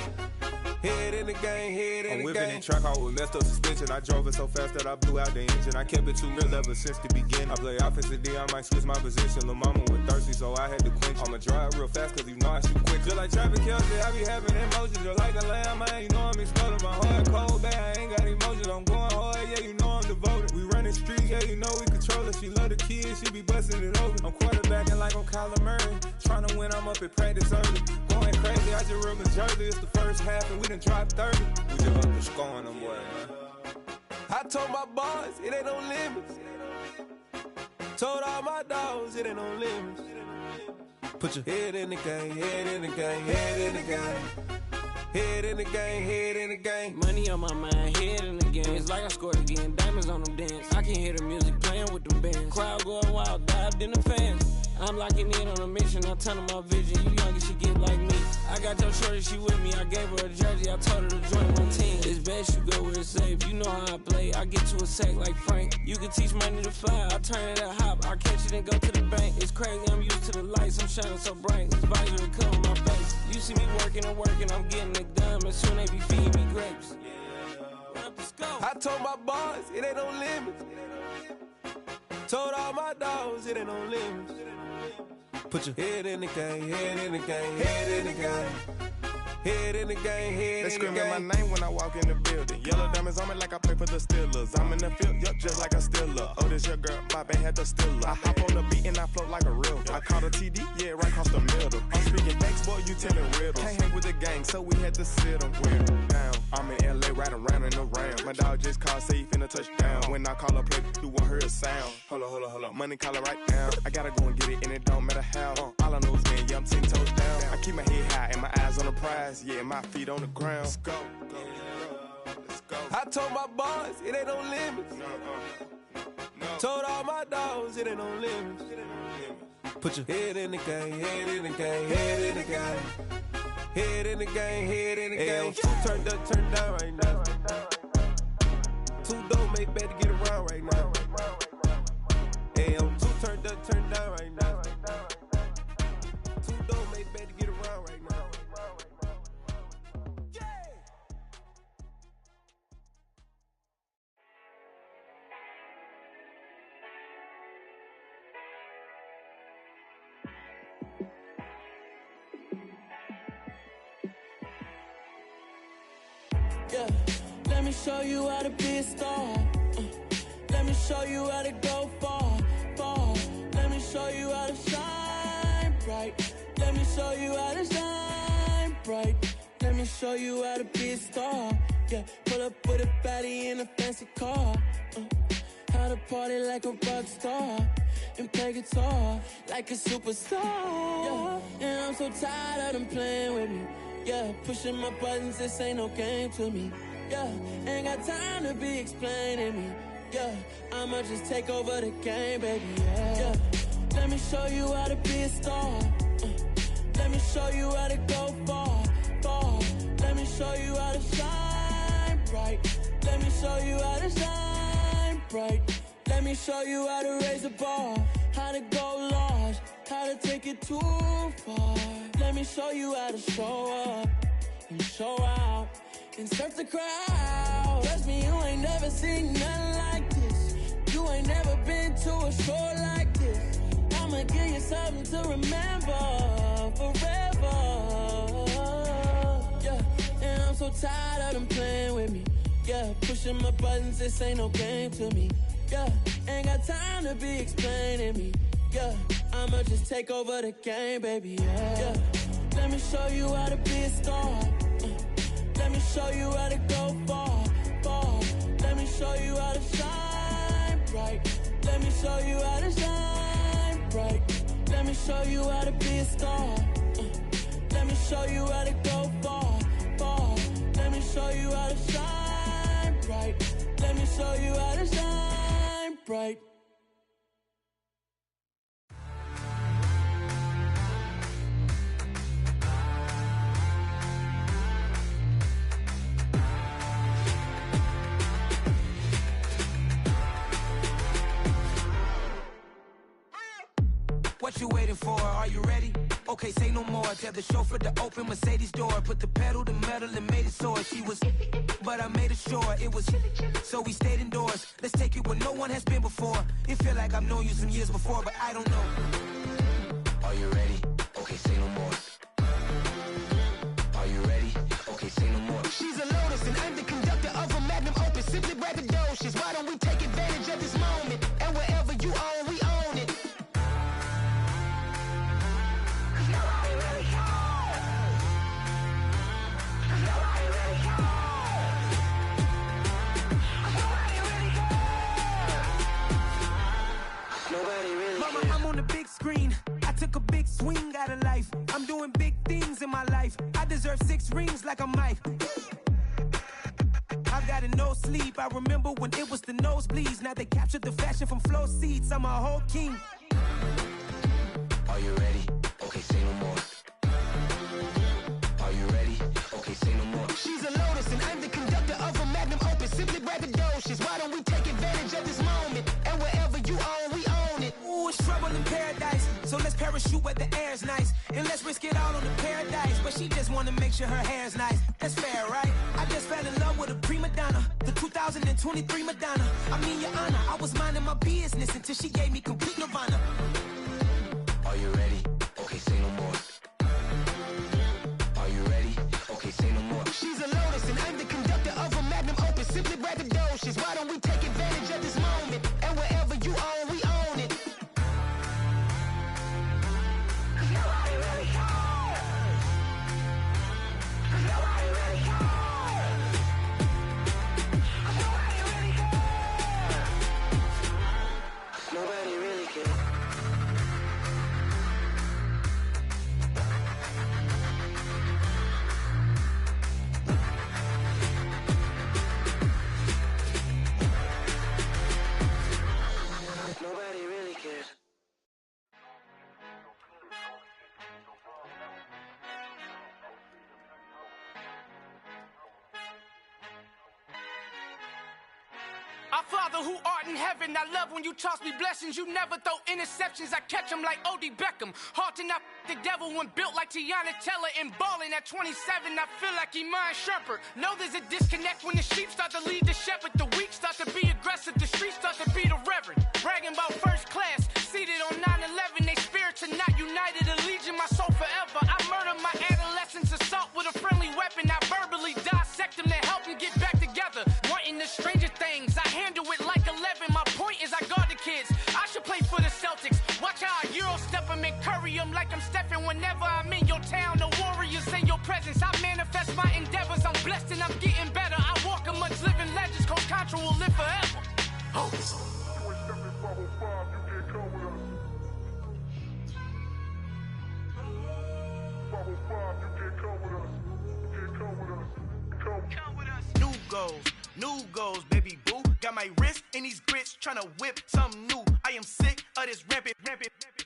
Head in the game, head in the game. I'm whipping in track out with messed up suspension. I drove it so fast that I blew out the engine. I kept it too real ever since the beginning. I play offensive D, I might switch my position. Lil' mama was thirsty, so I had to quench. I'ma drive real fast, cause you know I shoot quick. Just like traffic Kelsey, I be having emotions. Just like a lamb, man, you know I'm exploding. My heart cold, bad, I ain't got emotions. I'm going hard, yeah, you know I'm devoted. We running streets, yeah, you know we control it. She love the kids, she be busting it open. I'm quarterbacking like I'm Kyler Murray. Trying to win, I'm up at practice early. Going crazy, I just real Jersey. It's the first half and we done dropped 30. We just up to scoring them, boy, man. I told my boys it ain't no limits. Told all my dogs it ain't no limits. Put your head in the game, head in the game, head in the game. Head in the game, head in the game. Money on my mind, head in the game. It's like I scored again, diamonds on them dance. I can hear the music playing with them bands. Crowd going wild, dived in the fans. I'm locking in on a mission, I tell her my vision. You young and she get like me. I got your shorty, she with me. I gave her a jersey, I told her to join my team. It's best you go where it's safe. You know how I play. I get to a sack like Frank. You can teach money to fly. I turn it a hop. I catch it and go to the bank. It's crazy, I'm used to the lights. I'm shining so bright. This visor will cover my face. You see me working and working. I'm getting it done. And soon they be feeding me grapes. I told my boys it ain't no limits. Told all my dogs it ain't no limits. Put your head in the game, head in the game, head in the game. Head in the game, head in the game. They screaming my name when I walk in the building. Yellow diamonds on me like I play for the Steelers. I'm in the field, yup, just like a Steeler. Oh, this your girl, my band had the Steeler. I hop on the beat and I float like a river. I caught a TD, yeah, right across the middle. I'm speaking thanks, boy, you telling riddles. Can't hang with the gang, so we had to sit them down. I'm in LA, riding around in the round. My dog just called, say he finna touchdown. When I call a play, you won't hear a sound. Hold up, money caller right now. I gotta go and get it, and it don't matter how. All I know is, man, yeah, I'm 10 toes down. I keep my head high and my eyes on the prize. Yeah, my feet on the ground. Let's go. Let's go. I told my boys it ain't no limits. Told all my dogs it ain't no limits. Put your head in the game, head in the game, head in the game. Head in the game, head in the game. Two turned up, turned down right now. Two don't make better get around right now. Hey, I'm two turned up, turned down right now. Two don't make better get around right now. Yeah, let me show you how to be a star. Let me show you how to go far, far. Let me show you how to shine bright. Let me show you how to shine bright. Let me show you how to be a star. Yeah, pull up with a baddie in a fancy car. How to party like a rock star and play guitar like a superstar. Yeah. And I'm so tired of them playing with me. Yeah, pushing my buttons, this ain't no game to me. Yeah, ain't got time to be explaining me. Yeah, I'ma just take over the game, baby. Yeah, let me show you how to be a star. Let me show you how to go far, far. Let me show you how to shine bright. Let me show you how to shine bright. Let me show you how to raise the bar, how to go large, how to take it too far. Let me show you how to show up and show out and surf the crowd. Trust me, you ain't never seen nothing like this. You ain't never been to a show like this. I'ma give you something to remember forever. Yeah, and I'm so tired of them playing with me. Yeah, pushing my buttons, this ain't no game to me. Yeah, ain't got time to be explaining me. Yeah, I'ma just take over the game, baby. Yeah, let me show you how to be a star. Let me show you how to go far, far. Let me show you how to shine bright. Let me show you how to shine bright. Let me show you how to be a star. Let me show you how to go far, far. Let me show you how to shine bright. Let me show you how to shine bright. What you waiting for? Are you ready? Okay, say no more. Tell the chauffeur to open Mercedes door. Put the pedal to metal and made it soar. She was, but I made it sure it was. So we stayed indoors. Let's take it where no one has been before. It feel like I've known you some years before, but I don't know. Are you ready? Okay, say no more. Are you ready? Okay, say no more. She's a Lotus and I'm the conductor of a Magnum Opus. Simply braggadocious. Why don't we take advantage of this moment? And wherever you own, we own it. Mama, I'm on the big screen. I took a big swing out of life. I'm doing big things in my life. I deserve 6 rings like a Mike. I've got no sleep. I remember when it was the nosebleeds. Now they captured the fashion from flow seats. I'm a whole king. Are you ready? Okay, say no more. Are you ready? Okay, say no more. She's a Lotus and I'm the conductor of a Magnum Opus. Simply braggadocious. Why don't we take advantage of this moment? And wherever you own, we own it. Ooh, it's trouble in paradise. So let's parachute where the air's nice. And let's risk it all on the paradise. But she just wanna make sure her hair's nice. That's fair, right? I just fell in love with a prima donna. The 2023 Madonna. I mean, your honor, I was minding my business until she gave me complete nirvana. Are you ready? Okay, say no more. Are you ready? Okay, say no more. She's a Lotus and I'm the conductor of a Magnum Opus. Simply braggadocious. Why don't we take advantage of this moment? And wherever you own, we own it. Nobody really cares. Nobody really cares. Nobody really cares. Nobody really cares. Nobody really cares. Our Father who art in heaven, I love when you toss me blessings. You never throw interceptions, I catch them like O.D. Beckham. Hard to not the devil when built like Tiana Teller. And balling at 27, I feel like Iman Shumpert. Know there's a disconnect when the sheep start to lead the shepherd. The weak start to be aggressive, the streets start to be the reverend. Bragging about first class, seated on 9/11. They spirits are not united, a legion, my soul forever. I murdered my adolescence, assault with a friendly weapon. I verbally dissect them to help them get back together. Wanting the stranger things, I handle it like 11. My point is I guard the kids. I should play for the Celtics. Watch how I Euro step them and curry them like I'm Stephen. Whenever I'm in your town, the Warriors in your presence. I manifest my endeavors. I'm blessed and I'm getting better. I walk amongst living legends. Coach Contra will live forever. Oh. New goals, baby boo. Got my wrist in these grits, tryna whip something new. I am sick of this rampant.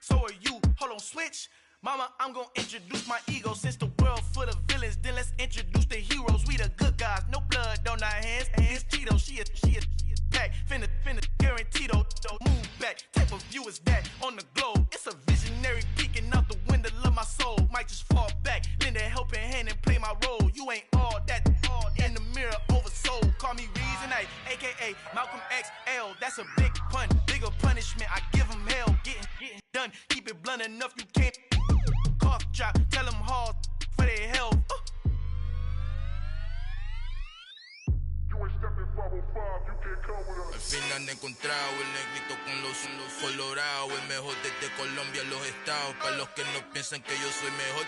So are you. Hold on, switch. Mama, I'm gonna introduce my ego. Since the world full of villains, then let's introduce the heroes. We the good guys, no blood on our hands. It's Tito, she is back. Finna, guaranteed, move back. Type of view is that on the globe? It's a visionary peeking out the window of my soul. Might just fall back, lend a helping hand and play my role. You ain't all that in the mirror oversold. Call me Reason A, aka Malcolm XL. That's a big pun, bigger punishment. I give him hell, getting done. Keep it blunt enough, you can't cough drop. Tell them hard for their health. Al fin han encontrado el negrito con los colorados, el mejor desde Colombia, los estados. Para los que no piensan que yo soy mejor,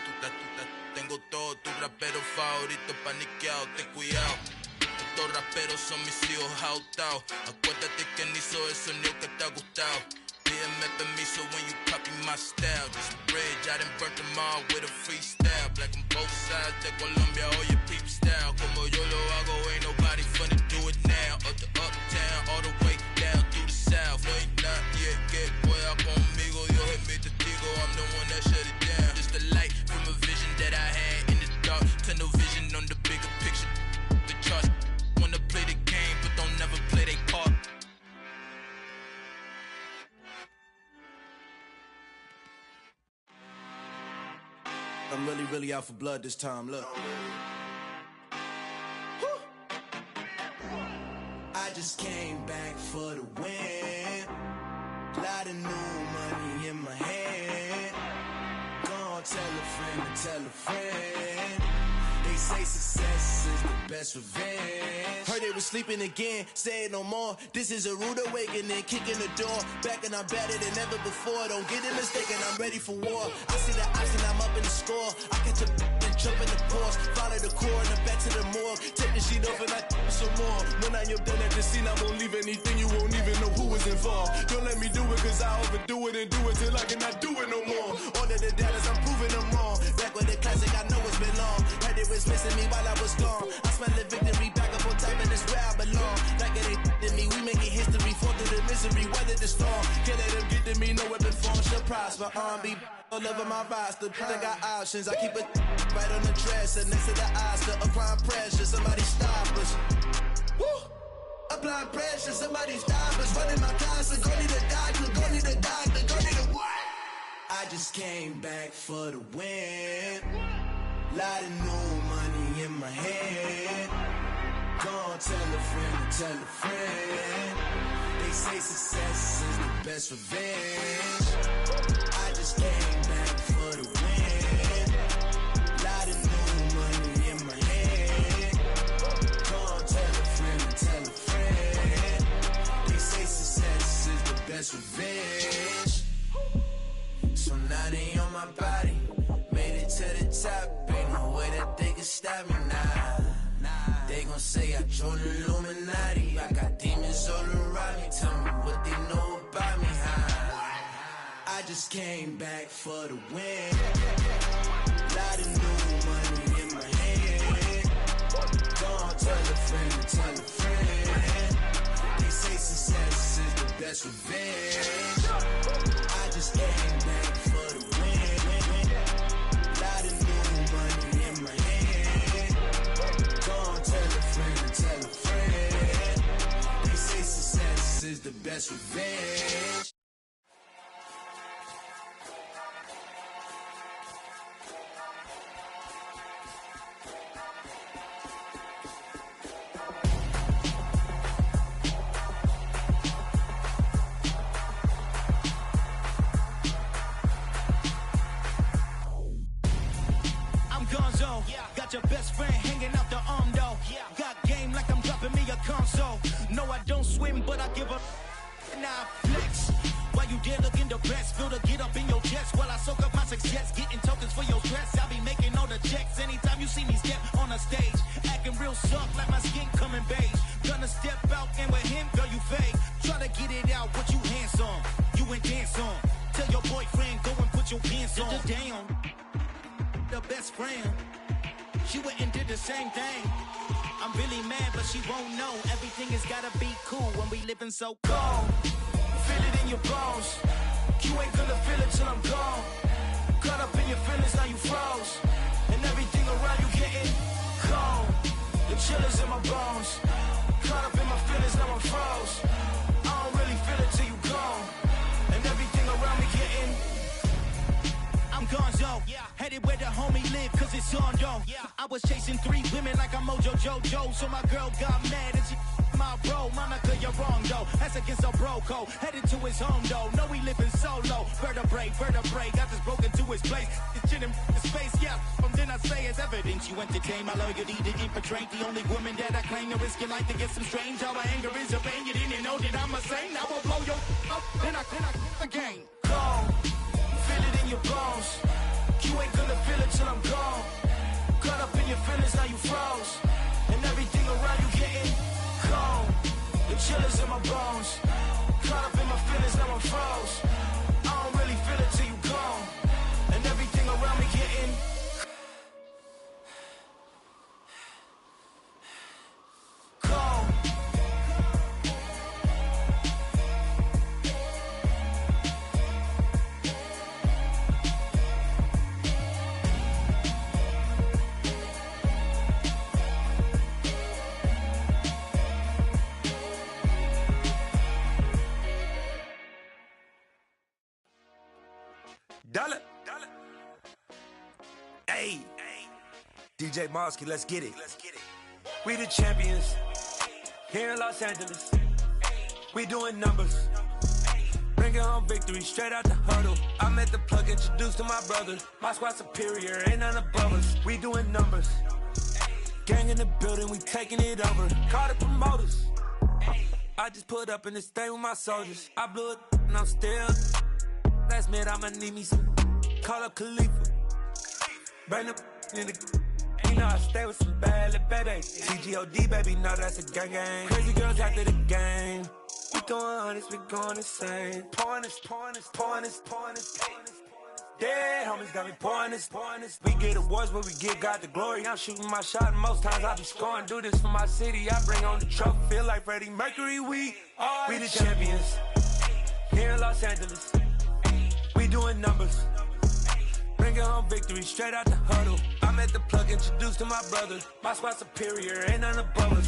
tengo todo, tu rapero favorito paniqueado, ten cuidado. Estos raperos son mis hijos jautados. Acuérdate que ni hizo el sonido que te ha gustado. Pídeme permiso when you copy my style. This bridge, I done burnt them all with a freestyle. Black on both sides de Colombia, oye peep style. Como yo lo hago, ain't nobody finna do it now. Up to uptown, all the way down through the south. No hay nadie que pueda conmigo, Dios es mi testigo. I'm the one that shut it down. Just the light from a vision that I had in the dark. Tunnel vision on the bigger picture. The charts wanna play the game, but don't never play their part. I'm really out for blood this time, look. I just came back for the win. Lot of new money in my hand. Gonna tell a friend to tell a friend. They say success is the best revenge. Heard they was sleeping again, say it no more. This is a rude awakening, kicking the door. Back and I'm better than ever before. Don't get it mistaken, I'm ready for war. I see the option, I'm up in the score. I catch a and jump in the course. Follow the core and the back to the morgue. Take the sheet off and I some more. When I am done at the scene, I won't leave anything. You won't even know who was involved. Don't let me do it, cause I overdo it and do it till I cannot do it no more. All of the doubters, I'm proving them wrong. Back with the classic, I know it's been long. Heard it was missing me while I was gone. I smell the victory back up on top, and it's where I belong. Like it ain't to me, we making history. Fall through the misery, weather the storm. Can't let them get to me, no weapon form shall prosper. R&B all over my roster. I got options, I keep it right on the dresser. Next to the Oscar, applying pressure. Somebody stop us. Woo! Applying pressure, somebody stop us. Running my closet, go need a doctor, go need a doctor, go need a what? I just came back for the win. Lot of new money in my hand. Gonna tell a friend to tell a friend. They say success is the best revenge. I just came back for the win. Lot of new money in my hand. Gonna tell a friend to tell a friend. They say success is the best revenge. So now they on my body. Made it to the top, ain't no way that they can stop me now. They gon' say I joined the Illuminati. I got demons all around me. Tell me what they know about me, huh? I just came back for the win. Lot of new money in my hand. Gonna tell a friend to tell a friend. They say success is the best revenge. I just came back for the win. Lot of new money in my hand. Gonna tell a friend to tell a friend. They say success is the best revenge. Got your best friend hanging out the arm though. Got game like I'm dropping me a console. No, I don't swim, but I give a nah flex. While you there looking depressed, feel the get up in your chest while I soak up my success, getting tokens for your stress. I be making all the checks anytime you see me step on a stage, acting real soft like my skin coming beige. Gonna step out and with him, girl, you fake. Try to get it out, what you handsome, you ain't dance on. Tell your boyfriend go and put your pants on. Damn. her best friend. She went and did the same thing. I'm really mad, but she won't know. Everything has gotta be cool when we living so cold. Feel it in your bones. You ain't gonna feel it till I'm gone. Caught up in your feelings, now you froze. And everything around you getting cold. The chillers in my bones. Caught up in my feelings, now I'm froze. I don't really feel it till you gone. And everything around me getting. I'm gonzo, headed where the homie live, cause it's on, yo. I was chasing 3 women like I'm Mojo Jojo, so my girl got mad and she my bro. Monica, you're wrong, though. That's against a bro code. Headed to his home, though. No, we living solo. Vertebrae, got this broken to his place. It's shit in his face, yeah. From then I say it's evidence you entertain my loyalty to infiltrate. The only woman that I claim to risk your life to get some strange. How my anger is a pain. You didn't know that I'm a saint. I will blow your up, then I again. Gone. Feel it in your bones. You ain't gonna feel it till I'm gone. Caught up in your feelings, now you froze. And everything around you getting cold. The chillers in my bones. Caught up in my feelings, now I'm froze. I don't really feel it till you gone. And everything around me getting cold. Dollar. Hey. DJ Mosky, let's get it. We the champions here in Los Angeles. We doing numbers. Bringing home victory straight out the huddle. I met the plug, introduced to my brother. My squad superior, ain't none above us. We doing numbers. Gang in the building, we taking it over. Call the promoters. I just put up in this thing with my soldiers. I blew it and I'm still. Last minute, I'ma need me some. Call up Khalifa. Bring the in the. You know I stay with some bad little baby. TGOD, baby, no, that's a gang gang. Crazy girls after the game. We going honest, we going insane. Pouring this. Dead homies got me pouring this. We get awards, but we give God the glory. I'm shooting my shot, and most times I be scoring. Do this for my city, I bring on the trophy. Feel like Freddie Mercury, we the champions here in Los Angeles. We doing numbers. Bringing home victory straight out the huddle. I met the plug, introduced to my brother. My squad superior, ain't none above us.